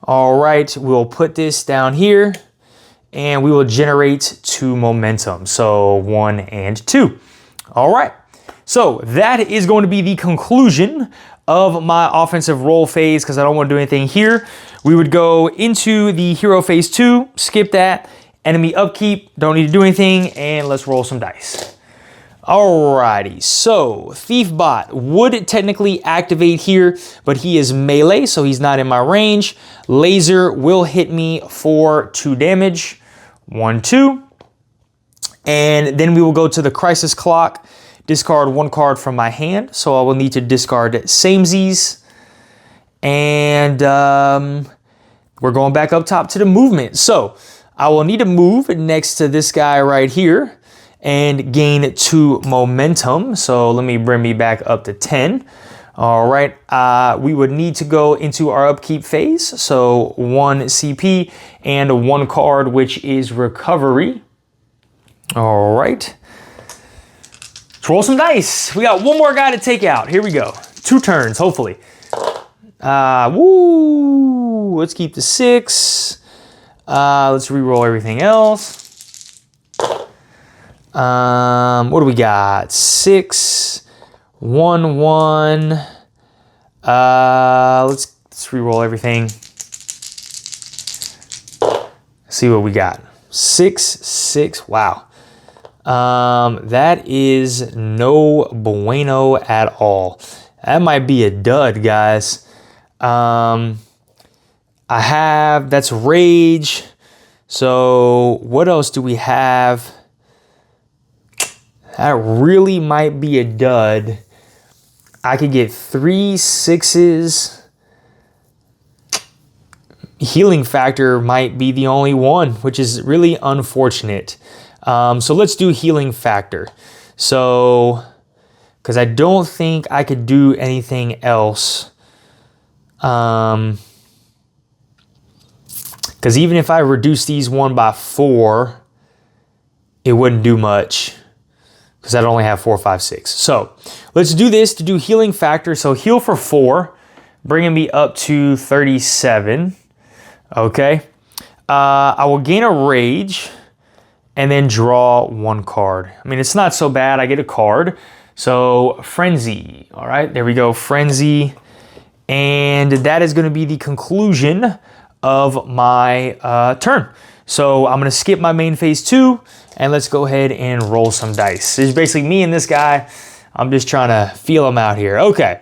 A: All right, we'll put this down here and we will generate 2 momentum. So 1 and 2. All right. So that is going to be the conclusion of my offensive roll phase, because I don't want to do anything here. We would go into the hero phase 2, skip that. Enemy upkeep, don't need to do anything, and let's roll some dice. Alrighty, so Thief Bot would technically activate here, but he is melee, so he's not in my range. Laser will hit me for 2 damage. 1, 2. And then we will go to the Crisis Clock, discard 1 card from my hand, so I will need to discard samesies. And we're going back up top to the movement. So I will need to move next to this guy right here and gain 2 momentum. So let me bring me back up to 10. All right, we would need to go into our upkeep phase. So 1 CP and 1 card, which is recovery. All right, let's roll some dice. We got 1 more guy to take out. Here we go. 2 turns, hopefully. Woo! Let's keep the 6. Let's reroll everything else. What do we got? 6, 1, 1. Let's reroll everything. See what we got. 6, 6. Wow. That is no bueno at all. That might be a dud, guys. That's rage. So what else do we have? That really might be a dud. I could get 3 6s. Healing factor might be the only one, which is really unfortunate. So let's do healing factor. So, because I don't think I could do anything else. Because even if I reduce these 1 by 4, it wouldn't do much. Because I'd only have 4, 5, 6. So let's do this to do healing factor. So heal for 4, bringing me up to 37. Okay. I will gain a rage and then draw 1 card. I mean, it's not so bad. I get a card. So frenzy. All right, there we go. Frenzy. And that is going to be the conclusion of my turn. So I'm going to skip my main phase 2 and let's go ahead and roll some dice. It's basically me and this guy. I'm just trying to feel him out here. Okay.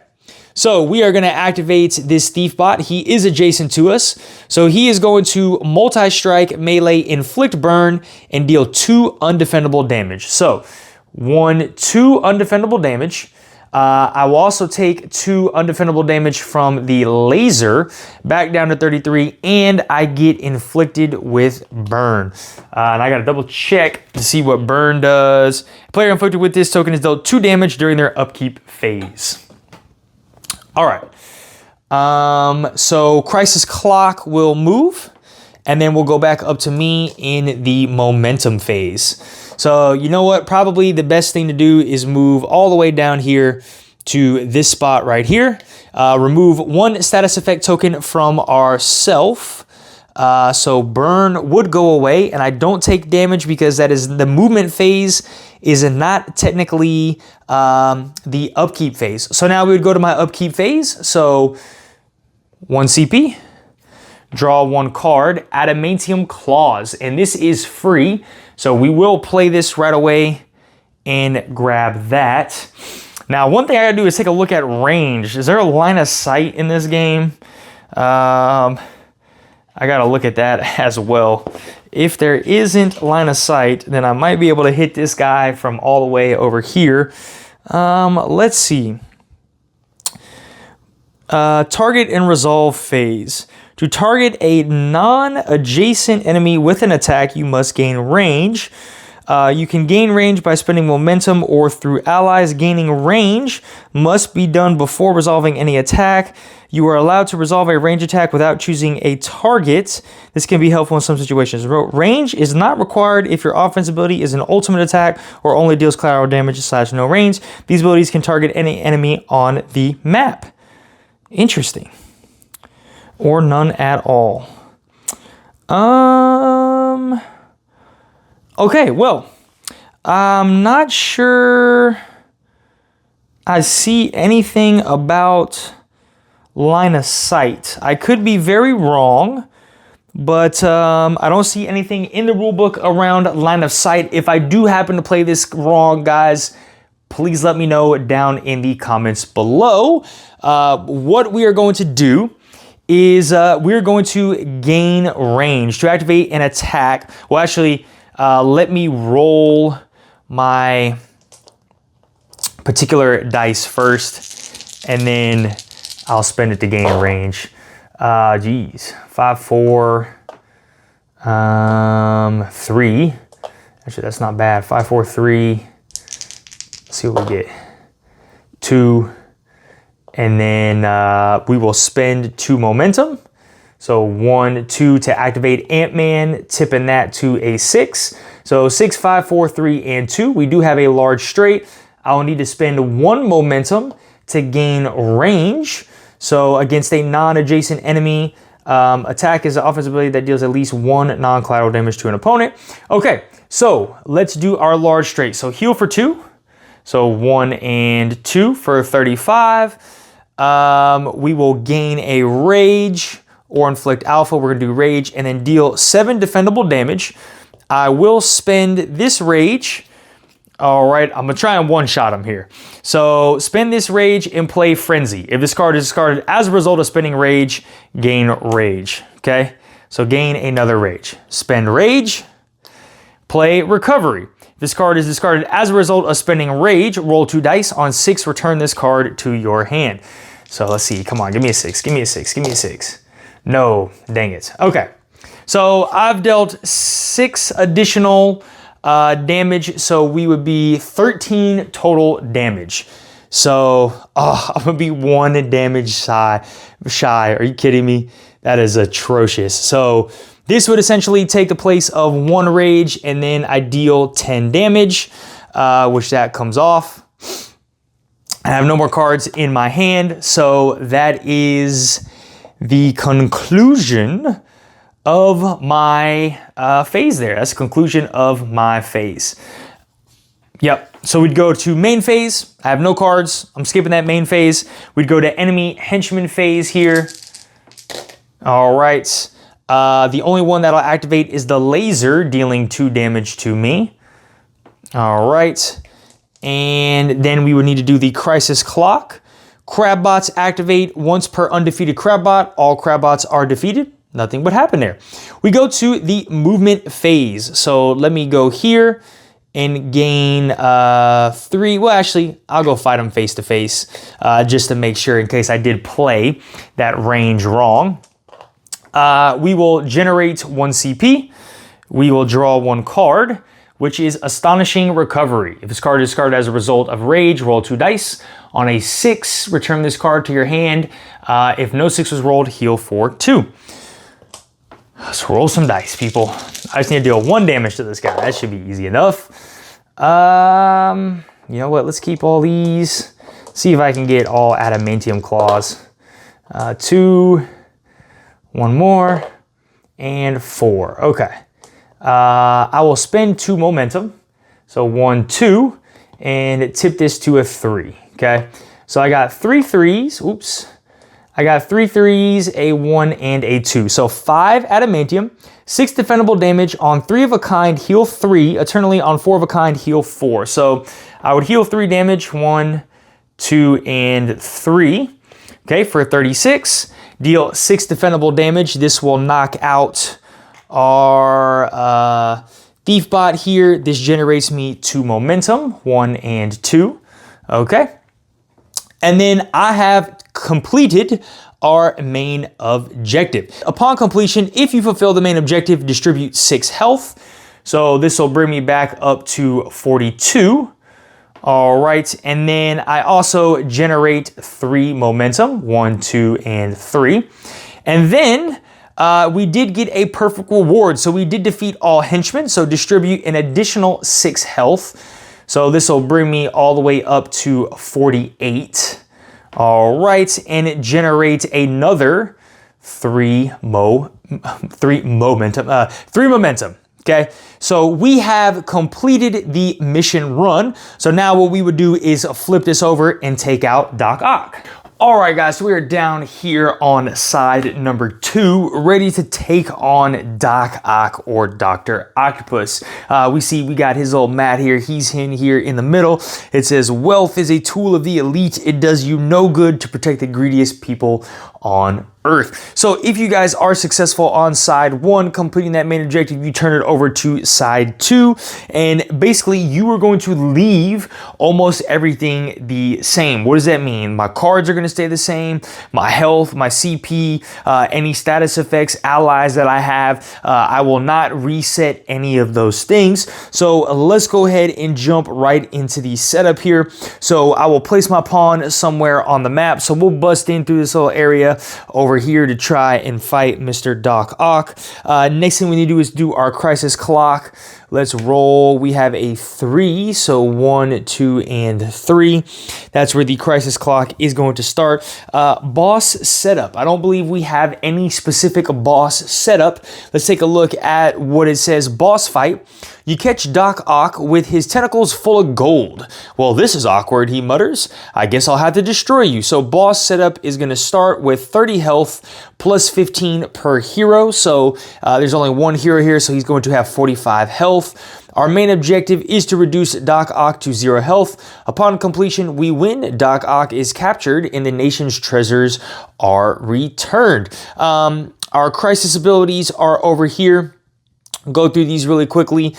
A: So we are going to activate this thief bot. He is adjacent to us. So he is going to multi-strike, melee, inflict burn, and deal 2 undefendable damage. So 1, 2 undefendable damage. I will also take 2 undefendable damage from the laser, back down to 33, and I get inflicted with burn. And I got to double check to see what burn does. Player inflicted with this token is dealt 2 damage during their upkeep phase. All right. So Crisis Clock will move, and then we'll go back up to me in the momentum phase. So you know what? Probably the best thing to do is move all the way down here to this spot right here. Remove 1 status effect token from our self. So burn would go away, and I don't take damage because that is the movement phase is not technically the upkeep phase. So now we would go to my upkeep phase. So 1 CP, draw 1 card, Adamantium Claws, and this is free. So we will play this right away and grab that. Now, one thing I gotta do is take a look at range. Is there a line of sight in this game? I gotta look at that as well. If there isn't line of sight, then I might be able to hit this guy from all the way over here. Let's see. Target and resolve phase. To target a non-adjacent enemy with an attack, you must gain range. You can gain range by spending momentum or through allies. Gaining range must be done before resolving any attack. You are allowed to resolve a range attack without choosing a target. This can be helpful in some situations. Range is not required if your offense ability is an ultimate attack or only deals collateral damage / no range. These abilities can target any enemy on the map. Interesting. Or none at all. Okay, well, I'm not sure I see anything about line of sight. I could be very wrong, but I don't see anything in the rulebook around line of sight. If I do happen to play this wrong, guys, please let me know down in the comments below. What we are going to do is we're going to gain range to activate an attack. Well, actually, let me roll my particular dice first, and then I'll spend it to gain range. Geez, 5, 4, 3. Actually, that's not bad. 5, 4, 3. Let's see what we get. 2. And then we will spend 2 momentum. So 1, 2 to activate Ant-Man, tipping that to a 6. So 6, 5, 4, 3, and 2. We do have a large straight. I will need to spend 1 momentum to gain range. So against a non-adjacent enemy, Attack is an offensive ability that deals at least 1 non-collateral damage to an opponent. Okay, so let's do our large straight. So heal for 2. So 1 and 2 for 35. We will gain a rage or inflict alpha. We're gonna do rage and then deal 7 defendable damage. I will spend this rage. All right, I'm gonna try and one-shot him here. So spend this rage and play Frenzy. If this card is discarded as a result of spending rage, gain rage, okay? So gain another rage. Spend rage, play Recovery. If this card is discarded as a result of spending rage, roll 2 dice. On 6, return this card to your hand. So let's see, come on, give me a 6, give me a 6, give me a 6. No, dang it. Okay, so I've dealt 6 additional damage, so we would be 13 total damage. So I'm gonna be 1 damage shy. Are you kidding me? That is atrocious. So this would essentially take the place of 1 rage, and then I deal 10 damage, which that comes off. I have no more cards in my hand, so that is the conclusion of my phase there. That's the conclusion of my phase. Yep, so we'd go to main phase. I have no cards. I'm skipping that main phase. We'd go to enemy henchman phase here. All right. The only one that'll activate is the laser, dealing 2 damage to me. All right. And then we would need to do the crisis clock. Crabbots activate once per undefeated Crabbot. All Crabbots are defeated. Nothing would happen there. We go to the movement phase. So let me go here and gain 3. Well, actually, I'll go fight them face to face just to make sure in case I did play that range wrong. We will generate 1 CP. We will draw 1 card, which is Astonishing Recovery. If this card is discarded as a result of rage, roll 2 dice. On a 6, return this card to your hand. If no 6 was rolled, heal for 2. Let's roll some dice, people. I just need to deal 1 damage to this guy. That should be easy enough. You know what? Let's keep all these. See if I can get all adamantium claws. 2, 1 more, and 4. Okay. I will spend 2 momentum. So 1, 2, and tip this to a 3. Okay. So I got 3 3s. Oops. I got 3 3s, a 1, and a 2. So 5 adamantium, 6 defendable damage. On 3 of a kind, heal 3. Eternally on 4 of a kind, heal 4. So I would heal 3 damage, 1, 2, and 3. Okay, for 36. Deal 6 defendable damage. This will knock out our thief bot here. This generates me 2 momentum, 1 and 2. Okay. And then I have completed our main objective. Upon completion, if you fulfill the main objective, distribute 6 health. So this will bring me back up to 42. All right, and then I also generate 3 momentum, 1, 2, and 3. And then we did get a perfect reward. So we did defeat all henchmen, so distribute an additional 6 health. So this will bring me all the way up to 48. All right, and it generates another 3 momentum. Okay, so we have completed the mission run. So now what we would do is flip this over and take out Doc Ock. All right, guys, so we are down here on side number 2, ready to take on Doc Ock or Doctor Octopus. We got his old mat here. He's in here in the middle. It says, wealth is a tool of the elite. It does you no good to protect the greediest people on Earth. So if you guys are successful on side 1, completing that main objective, you turn it over to side 2, and basically you are going to leave almost everything the same. What does that mean? My cards are going to stay the same, my health, my CP, any status effects, allies that I have, I will not reset any of those things. So let's go ahead and jump right into the setup here. So I will place my pawn somewhere on the map. So we'll bust in through this little area over here to try and fight Mr. Doc Ock. Next thing we need to do is do our crisis clock. Let's roll. We have a 3, so 1, 2, and 3. That's where the crisis clock is going to start. Boss setup. I don't believe we have any specific boss setup. Let's take a look at what it says. Boss fight. You catch Doc Ock with his tentacles full of gold. Well, this is awkward, he mutters. I guess I'll have to destroy you. So boss setup is going to start with 30 health plus 15 per hero. So there's only one hero here, so he's going to have 45 health. Our main objective is to reduce Doc Ock to 0 health. Upon completion, we win. Doc Ock is captured and the nation's treasures are returned. Our crisis abilities are over here. Go through these really quickly.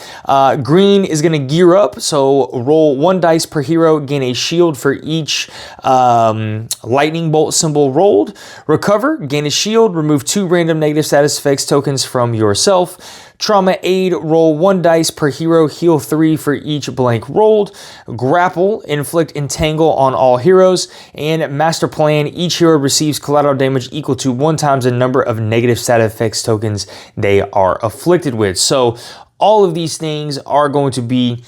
A: Green is going to gear up, so roll 1 dice per hero, gain a shield for each lightning bolt symbol rolled. Recover, gain a shield, remove 2 random negative status effects tokens from yourself. Trauma aid, roll 1 dice per hero, heal 3 for each blank rolled. Grapple, inflict entangle on all heroes. And master plan, each hero receives collateral damage equal to 1 times the number of negative status effects tokens they are afflicted with. So all of these things are going to be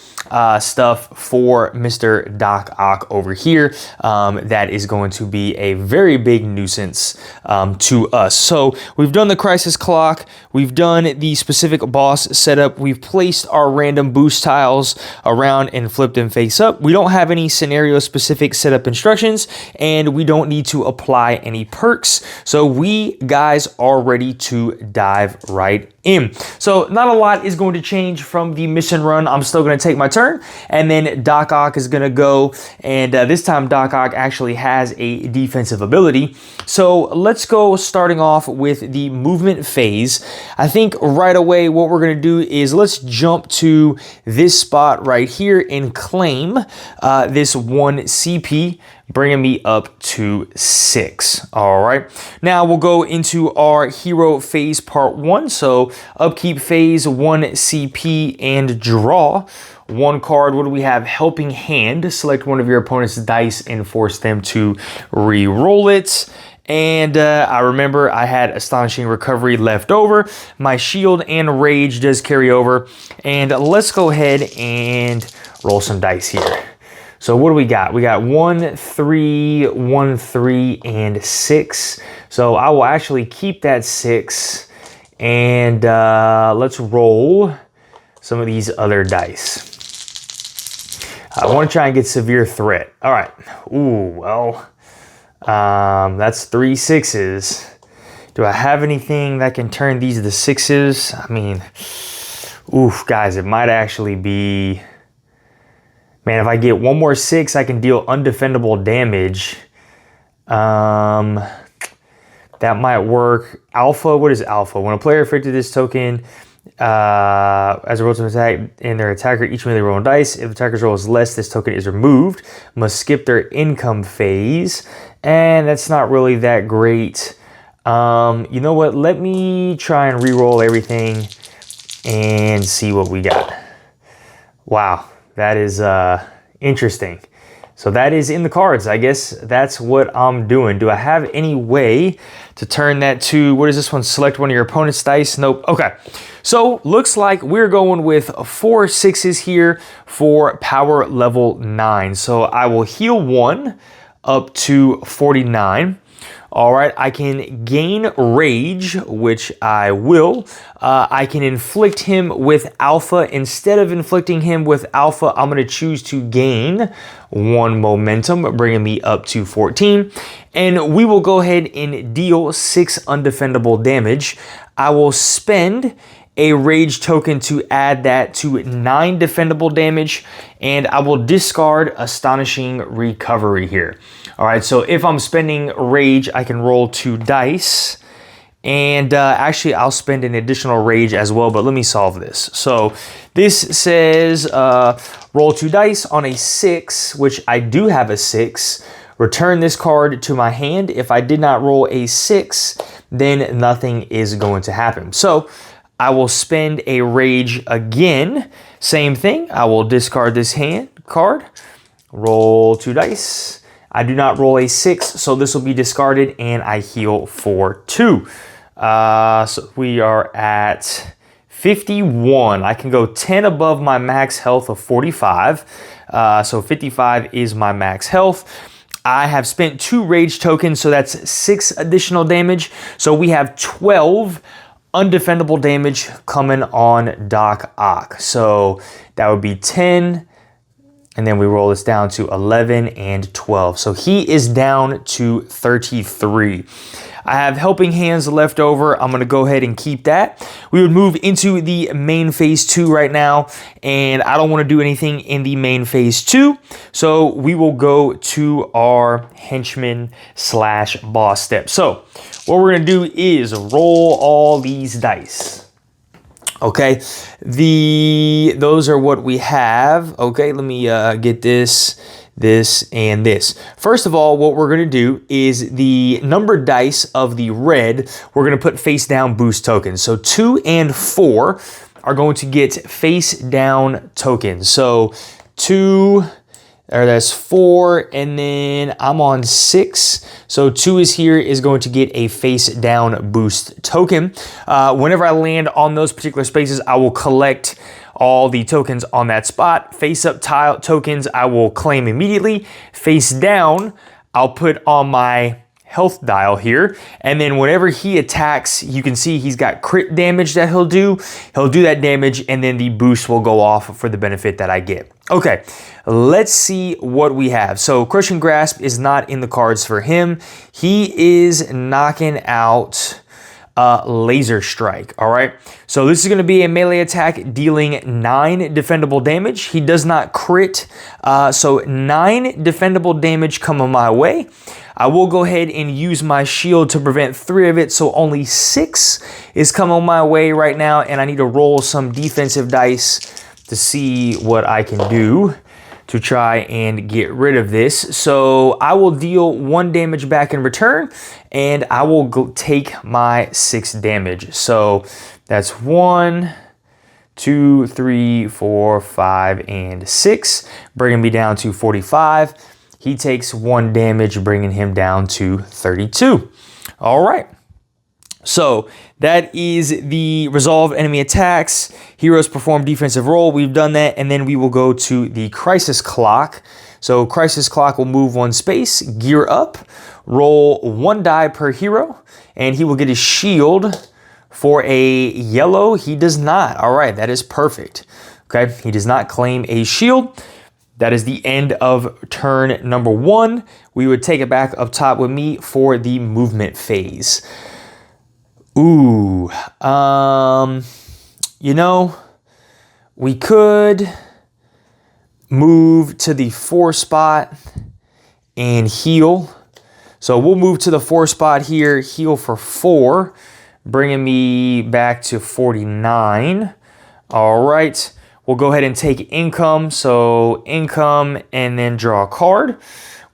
A: stuff for Mr. Doc Ock over here. That is going to be a very big nuisance to us. So we've done the crisis clock. We've done the specific boss setup. We've placed our random boost tiles around and flipped them face up. We don't have any scenario specific setup instructions, and we don't need to apply any perks. So we guys are ready to dive right in. So not a lot is going to change from the mission run. I'm still going to take my turn, and then Doc Ock is going to go, and this time Doc Ock actually has a defensive ability. So let's go, starting off with the movement phase. I think right away what we're going to do is let's jump to this spot right here and claim this 1 CP, bringing me up to 6. All right, now we'll go into our hero phase part 1. So upkeep phase, 1 CP and draw 1 card. What do we have? Helping Hand. Select one of your opponent's dice and force them to re-roll it. And I remember I had Astonishing Recovery left over. My Shield and Rage does carry over. And let's go ahead and roll some dice here. So what do we got? We got 1, 3, 1, 3, and 6. So I will actually keep that 6. And let's roll some of these other dice. I want to try and get Severe Threat. All right. Ooh, well, that's 3 6s. Do I have anything that can turn these to 6s? I mean, oof, guys, it might actually be... Man, if I get 1 more 6, I can deal undefendable damage. That might work. Alpha, what is alpha? When a player affected this token as a roll to attack and their attacker each melee roll on dice. If the attacker's roll is less, this token is removed. Must skip their income phase. And that's not really that great. You know what? Let me try and re-roll everything and see what we got. Wow, that is interesting. So that is in the cards. I guess that's what I'm doing. Do I have any way to turn that to, what is this one? Select one of your opponent's dice. Nope. Okay. So looks like we're going with 4 6s here for power level 9. So I will heal 1 up to 49. All right, I can gain rage, which I will. I can inflict him with alpha. Instead of inflicting him with alpha, I'm going to choose to gain 1 momentum, bringing me up to 14. And we will go ahead and deal 6 undefendable damage. I will spend a rage token to add that to 9 defendable damage, and I will discard Astonishing Recovery here. All right, so if I'm spending rage, I can roll 2 dice, and actually I'll spend an additional rage as well, but let me solve this. So this says roll 2 dice on a 6, which I do have a 6. Return this card to my hand. If I did not roll a 6, then nothing is going to happen. So I will spend a rage again. Same thing. I will discard this hand card. Roll 2 dice. I do not roll a 6, so this will be discarded, and I heal for 2. So we are at 51. I can go 10 above my max health of 45. So 55 is my max health. I have spent 2 rage tokens, so that's 6 additional damage. So we have 12 undefendable damage coming on Doc Ock. So that would be 10, and then we roll this down to 11 and 12. So he is down to 33. I have helping hands left over. I'm gonna go ahead and keep that. We would move into the main phase 2 right now, and I don't wanna do anything in the main phase 2. So we will go to our henchman / boss step. So what we're gonna do is roll all these dice. Okay, those are what we have. Okay, let me get this, and this. First of all, what we're gonna do is the numbered dice of the red, we're gonna put face down boost tokens. So 2 and 4 are going to get face down tokens. So 2, or that's 4, and then I'm on 6. So 2 is going to get a face down boost token. Whenever I land on those particular spaces, I will collect all the tokens on that spot. Face up tile tokens, I will claim immediately. Face down, I'll put on my health dial here, and then whenever he attacks, you can see he's got crit damage that he'll do that damage, and then the boost will go off for the benefit that I get. Okay, let's see what we have. So Crushing Grasp is not in the cards for him. He is knocking out Laser Strike. All right, so this is going to be a melee attack dealing 9 defendable damage. He does not crit, so 9 defendable damage coming my way. I will go ahead and use my shield to prevent 3 of it, so only 6 is coming my way right now, and I need to roll some defensive dice to see what I can do to try and get rid of this. So I will deal 1 damage back in return, and I will take my 6 damage. So that's 1, 2, 3, 4, 5, and 6, bringing me down to 45. He takes 1 damage, bringing him down to 32. All right. So that is the resolve enemy attacks. Heroes perform defensive roll. We've done that. And then we will go to the crisis clock. So crisis clock will move 1 space, gear up, roll 1 die per hero, and he will get his shield for a yellow. He does not. All right. That is perfect. Okay. He does not claim a shield. That is the end of turn number 1. We would take it back up top with me for the movement phase. Ooh, you know, we could move to the 4 spot and heal. So we'll move to the 4 spot here, heal for 4, bringing me back to 49. All right. We'll go ahead and take income. So income and then draw a card.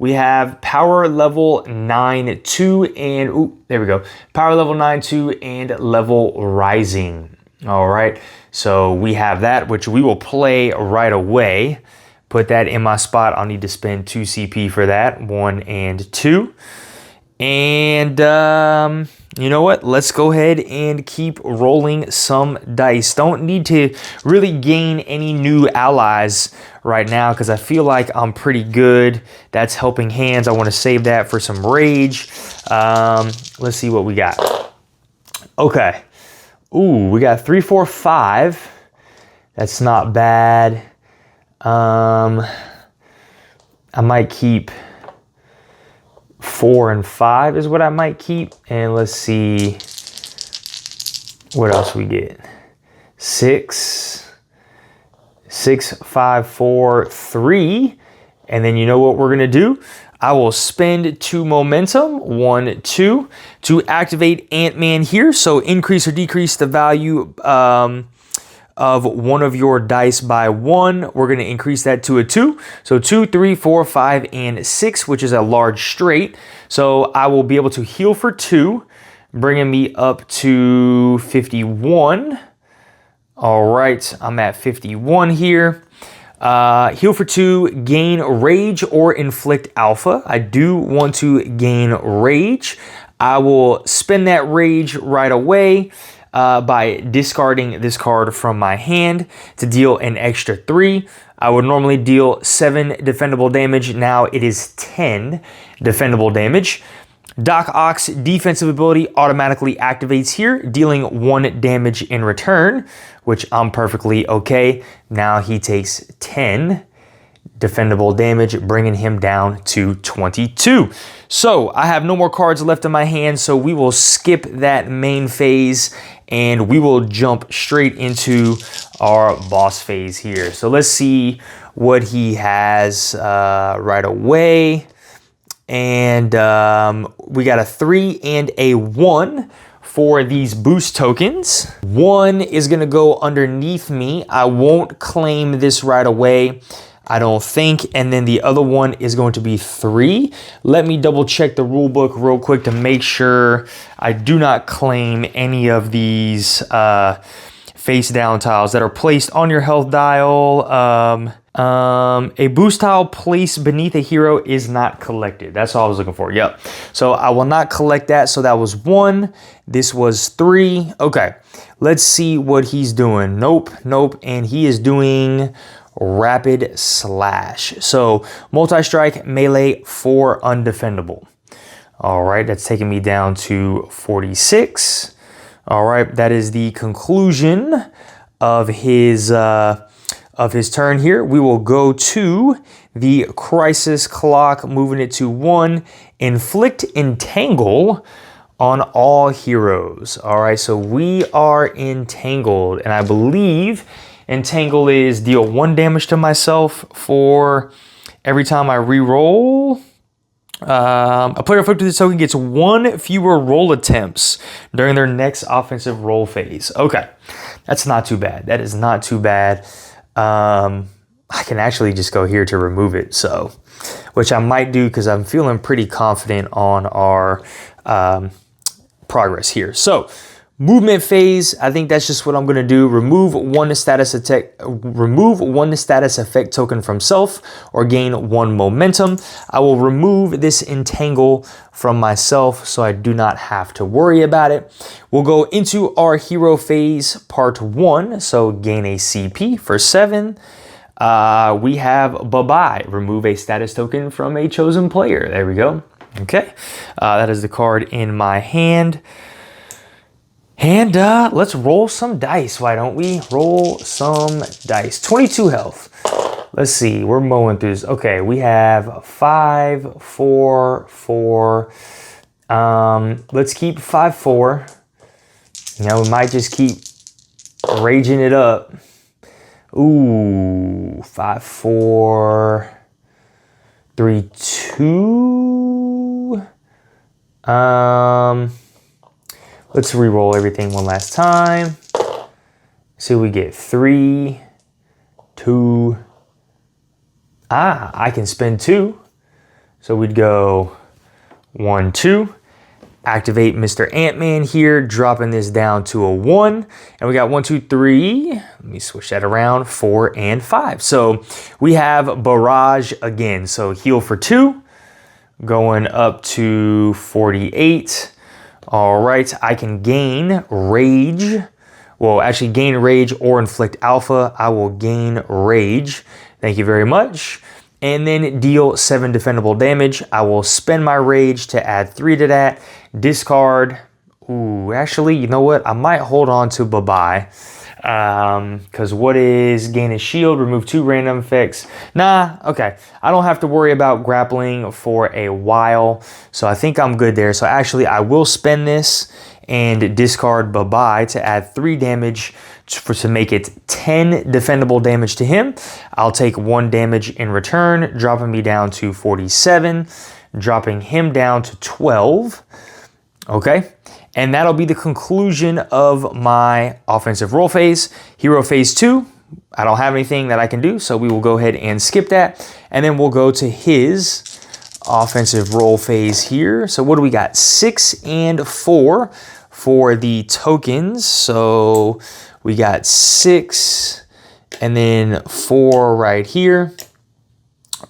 A: We have power level 9, 2, and ooh, there we go. Power level 9, 2, and level rising. All right. So we have that, which we will play right away. Put that in my spot. I'll need to spend 2 CP for that, 1 and 2. And you know what? Let's go ahead and keep rolling some dice. Don't need to really gain any new allies right now because I feel like I'm pretty good. That's helping hands. I want to save that for some rage. Let's see what we got. Okay. Ooh, we got 3, 4, 5. That's not bad. I might keep 4 and 5 is what I might keep. And let's see what else we get. 6, 5, 4, 3. And then you know what we're going to do? I will spend 2 momentum, 1, 2, to activate Ant-Man here. So increase or decrease the value of one of your dice by 1. We're going to increase that to a 2. So 2, 3, 4, 5, and 6, which is a large straight. So I will be able to heal for 2, bringing me up to 51. All right, I'm at 51 here. Heal for 2, gain rage or inflict alpha. I do want to gain rage. I will spend that rage right away. by discarding this card from my hand to deal an extra 3. I would normally deal 7 defendable damage. Now it is 10 defendable damage. Doc Ock's defensive ability automatically activates here, dealing 1 damage in return, which I'm perfectly okay. Now he takes 10 defendable damage, bringing him down to 22. So I have no more cards left in my hand, so we will skip that main phase and we will jump straight into our boss phase here. So let's see what he has right away. And we got a 3 and a 1 for these boost tokens. 1 is gonna go underneath me. I won't claim this right away, I don't think. And then the other one is going to be 3. Let me double check the rule book real quick to make sure I do not claim any of these face down tiles that are placed on your health dial. A boost tile placed beneath a hero is not collected. That's all I was looking for. Yep. So I will not collect that. So that was 1. This was 3. Okay. Let's see what he's doing. Nope. Nope. And he is doing rapid slash. So multi-strike, melee, 4 undefendable. All right. That's taking me down to 46. All right. That is the conclusion of his turn here. We will go to the crisis clock, moving it to 1. Inflict entangle on all heroes. All right, so we are entangled, and I believe entangle is deal 1 damage to myself for every time I re-roll. A player afflicted with this token gets 1 fewer roll attempts during their next offensive roll phase. Okay, that's not too bad. That is not too bad. I can actually just go here to remove it, so, which I might do because I'm feeling pretty confident on our progress here. So movement phase, I think that's just what I'm going to do. Remove 1 status effect token from self or gain 1 momentum. I will remove this entangle from myself so I do not have to worry about it. We'll go into our hero phase part 1. So gain a CP for 7. We have bye-bye. Remove a status token from a chosen player. There we go. Okay. That is the card in my hand. And let's roll some dice. Why don't we roll some dice? 22 health. Let's see. We're mowing through this. Okay, we have 5, 4, 4. Let's keep 5, 4. You know, we might just keep raging it up. Ooh, 5, 4, 3, 2. Let's re-roll everything one last time. See what we get. 3, 2. I can spend 2. So we'd go 1, 2. Activate Mr. Ant-Man here, dropping this down to a 1. And we got 1, 2, 3. Let me switch that around. 4 and 5. So we have barrage again. So heal for 2. Going up to 48. All right, I can gain rage. Well, actually gain rage or inflict alpha. I will gain rage. Thank you very much. And then deal 7 defendable damage. I will spend my rage to add 3 to that. Discard. Ooh, actually, you know what? I might hold on to bye-bye. Because what is gain a shield, remove 2 random effects. Nah, okay. I don't have to worry about grappling for a while. So I think I'm good there. So actually, I will spend this and discard bye-bye to add 3 damage to make it 10 defendable damage to him. I'll take 1 damage in return, dropping me down to 47, dropping him down to 12. Okay. And that'll be the conclusion of my offensive roll phase. Hero phase 2, I don't have anything that I can do, so we will go ahead and skip that. And then we'll go to his offensive roll phase here. So what do we got? 6 and 4 for the tokens. So we got 6 and then 4 right here.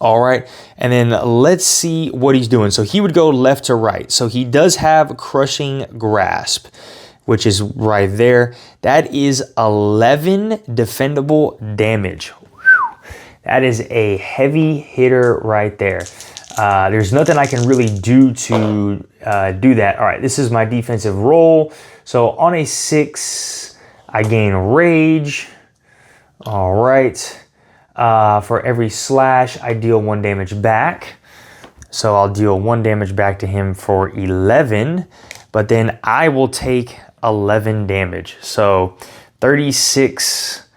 A: All right, and then let's see what he's doing. So he would go left to right. So he does have crushing grasp. which is right there. That is 11 defendable damage. Whew. That is a heavy hitter right there. There's nothing I can really do to do that. All right, this is my defensive roll. So on a 6, I gain rage. All right. For every slash, I deal 1 damage back. So I'll deal 1 damage back to him for 11. But then I will take 11 damage. So 36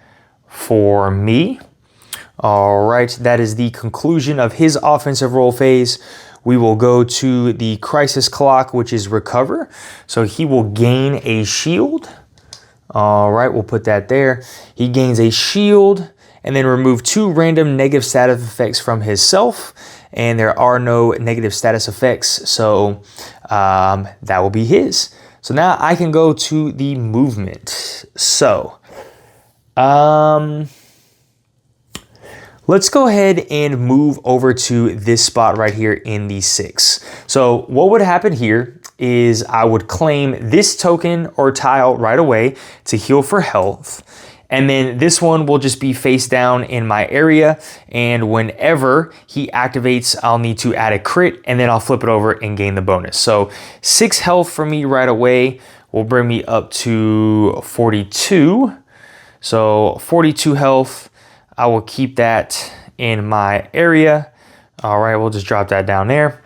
A: for me. All right, that is the conclusion of his offensive roll phase. We will go to the crisis clock, which is recover. So he will gain a shield. All right, we'll put that there. He gains a shield and then remove 2 random negative status effects from his self. And there are no negative status effects, so that will be his. So now I can go to the movement. So, let's go ahead and move over to this spot right here in the 6. So what would happen here is I would claim this token or tile right away to heal for health. And then this one will just be face down in my area. And whenever he activates, I'll need to add a crit and then I'll flip it over and gain the bonus. So 6 health for me right away will bring me up to 42. So 42 health, I will keep that in my area. All right, we'll just drop that down there.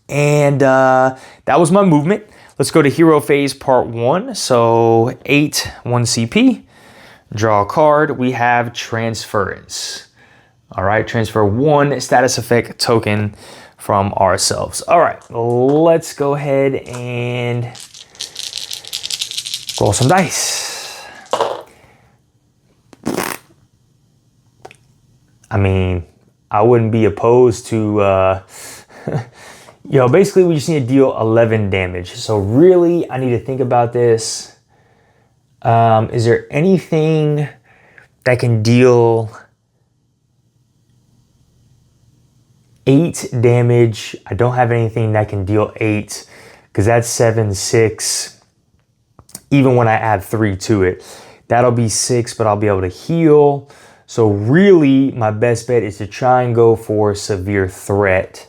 A: And that was my movement. Let's go to hero phase part 1. So 8, 1 CP. Draw a card. We have transference. All right, transfer 1 status effect token from ourselves. All right, let's go ahead and roll some dice. I mean, I wouldn't be opposed to, basically we just need to deal 11 damage. So really, I need to think about this. Is there anything that can deal 8 damage? I don't have anything that can deal 8 because that's 7, 6. Even when I add 3 to it, that'll be 6, but I'll be able to heal. So really, my best bet is to try and go for severe threat.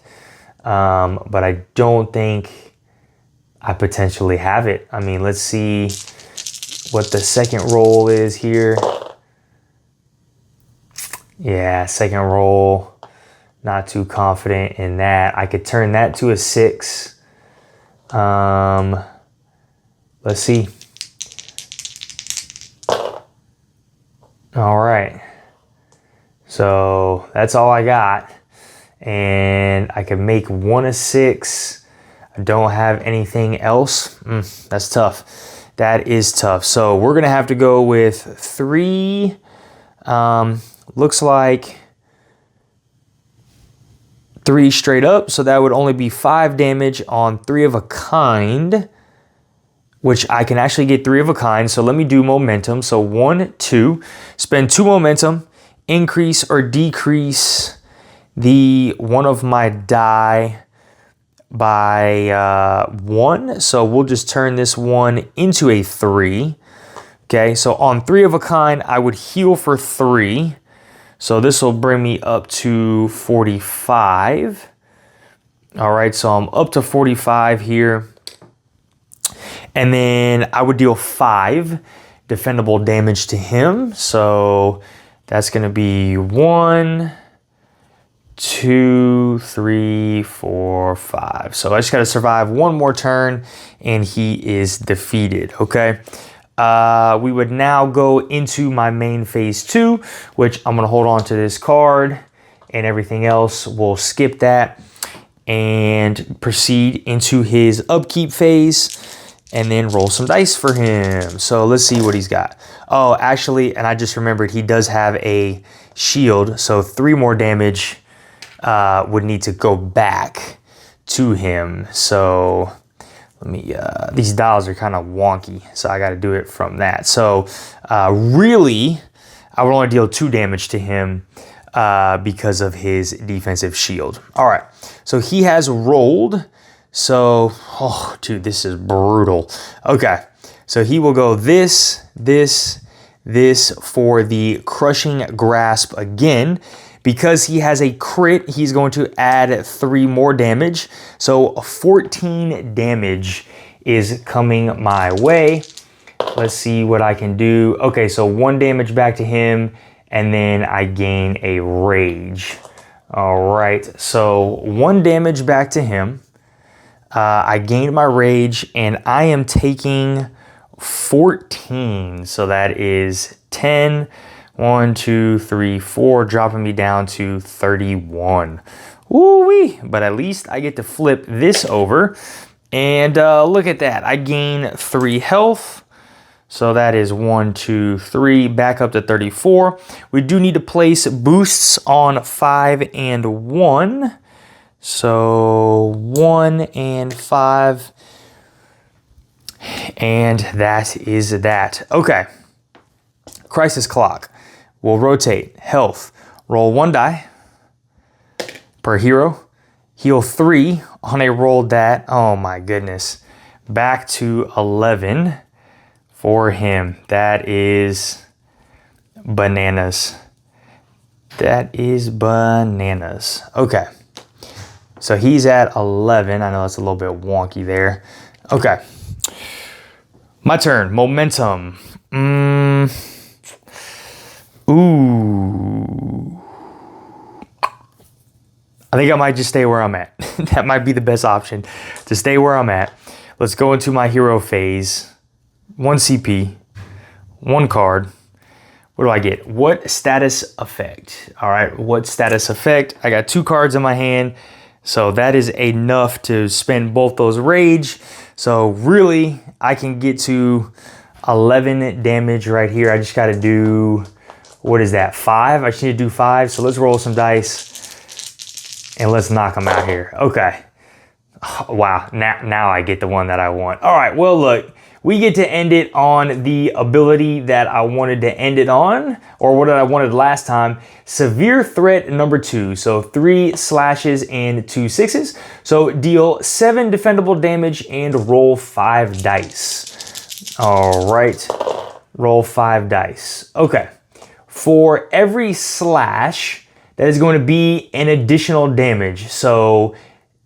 A: But I don't think I potentially have it. I mean, let's see what the second roll is here. Yeah, second roll, not too confident in that. I could turn that to a 6. Let's see. All right. So that's all I got. And I can make 1 a 6. I don't have anything else. That's tough. That is tough. So we're going to have to go with 3. Looks like 3 straight up. So that would only be 5 damage on 3 of a kind, which I can actually get 3 of a kind. So let me do momentum. So 1, 2, spend 2 momentum, increase or decrease the one of my die by 1. So we'll just turn this one into a 3. Okay, so on 3 of a kind, I would heal for 3. So this will bring me up to 45. All right, so I'm up to 45 here. And then I would deal 5 defendable damage to him. So that's going to be 1, 2, 3, 4, 5. So I just got to survive 1 more turn and he is defeated. Okay. We would now go into my main phase 2, which I'm going to hold on to this card and everything else. We'll skip that and proceed into his upkeep phase and then roll some dice for him. So let's see what he's got. Oh, actually, and I just remembered he does have a shield. So 3 more damage would need to go back to him. So let me, these dials are kind of wonky, so I got to do it from that. So really, I would only deal 2 damage to him because of his defensive shield. All right, so he has rolled. So, oh, dude, this is brutal. Okay, So he will go this, this, this for the crushing grasp again. Because he has a crit, he's going to add 3 more damage. So 14 damage is coming my way. Let's see what I can do. Okay, so 1 damage back to him, and then I gain a rage. All right, so 1 damage back to him. I gained my rage, and I am taking 14. So that is 10. 1, 2, 3, 4, dropping me down to 31. Woo-wee! But at least I get to flip this over. And look at that. I gain 3 health. So that is 1, 2, 3, back up to 34. We do need to place boosts on 5 and 1. So 1 and 5. And that is that. Okay. Crisis clock. We'll rotate. Health. Roll 1 die per hero. Heal 3 on a roll that. Oh my goodness. Back to 11 for him. That is bananas. That is bananas. Okay. So he's at 11. I know that's a little bit wonky there. Okay. My turn. Momentum. Ooh. I think I might just stay where I'm at. That might be the best option, to stay where I'm at. Let's go into my hero phase. 1 CP, 1 card. What do I get? What status effect? All right, what status effect? I got 2 cards in my hand, so that is enough to spend both those rage. So really, I can get to 11 damage right here. I just got to do, what is that, 5? I just need to do 5. So let's roll some dice and let's knock them out here. Okay. Oh, wow. Now I get the one that I want. All right. Well, look, we get to end it on the ability that I wanted to end it on, or what I wanted last time. Severe threat number 2. So 3 slashes and 2 6s. So deal 7 defendable damage and roll 5 dice. All right. Roll 5 dice. Okay. For every slash, that is going to be an additional damage. So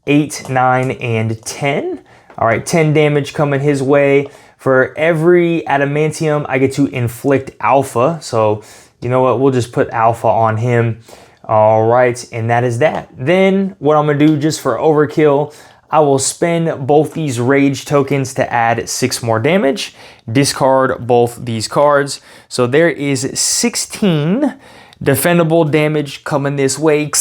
A: 8, 9, and 10. All right, 10 damage coming his way. For every adamantium, I get to inflict alpha. So you know what? We'll just put alpha on him. All right, and that is that. Then what I'm going to do, just for overkill, I will spend both these rage tokens to add 6 more damage. Discard both these cards. So there is 16 defendable damage coming this way.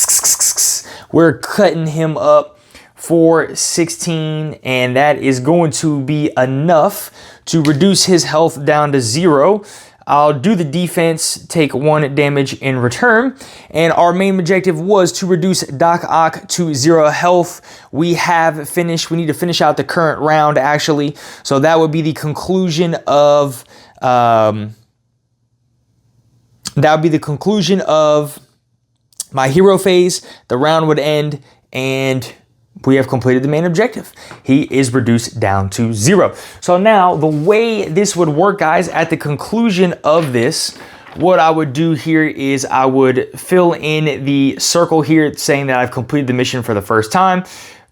A: We're cutting him up for 16, and that is going to be enough to reduce his health down to 0. I'll do the defense, take 1 damage in return. And our main objective was to reduce Doc Ock to 0 health. We have finished. We need to finish out the current round, actually. So that would be the conclusion of my hero phase. The round would end, and we have completed the main objective. He is reduced down to 0. So now the way this would work, guys, at the conclusion of this, what I would do here is I would fill in the circle here saying that I've completed the mission for the first time.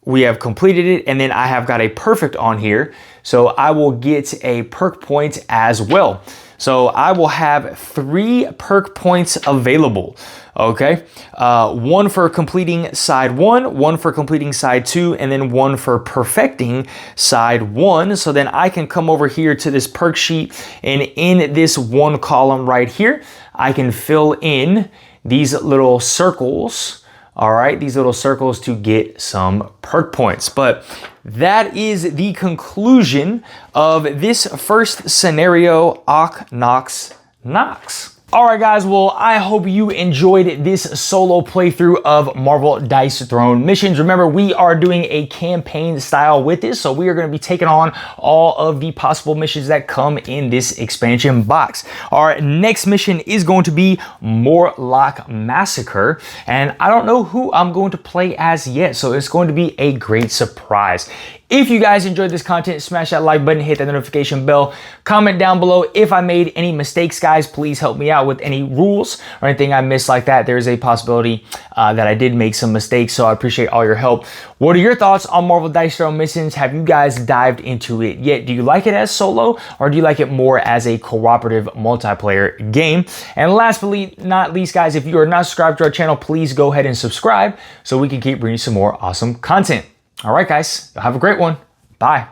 A: We have completed it, and then I have got a perfect on here. So I will get a perk point as well. So I will have 3 perk points available. Okay, 1 for completing side 1, 1 for completing side 2, and then 1 for perfecting side 1. So then I can come over here to this perk sheet, and in this 1 column right here, I can fill in these little circles. All right, these little circles to get some perk points. But that is the conclusion of this first scenario, Ock Knocks Knox. All right, guys, well, I hope you enjoyed this solo playthrough of Marvel Dice Throne missions. Remember, we are doing a campaign style with this, so we are going to be taking on all of the possible missions that come in this expansion box. Our next mission is going to be Morlock Massacre, and I don't know who I'm going to play as yet, so it's going to be a great surprise. If you guys enjoyed this content, smash that like button, hit that notification bell, comment down below if I made any mistakes, guys. Please help me out with any rules or anything I missed like that. There is a possibility that I did make some mistakes, so I appreciate all your help. What are your thoughts on Marvel Dice Throne missions? Have you guys dived into it yet? Do you like it as solo, or do you like it more as a cooperative multiplayer game? And last but not least, guys, if you are not subscribed to our channel, please go ahead and subscribe so we can keep bringing you some more awesome content. All right, guys, have a great one. Bye.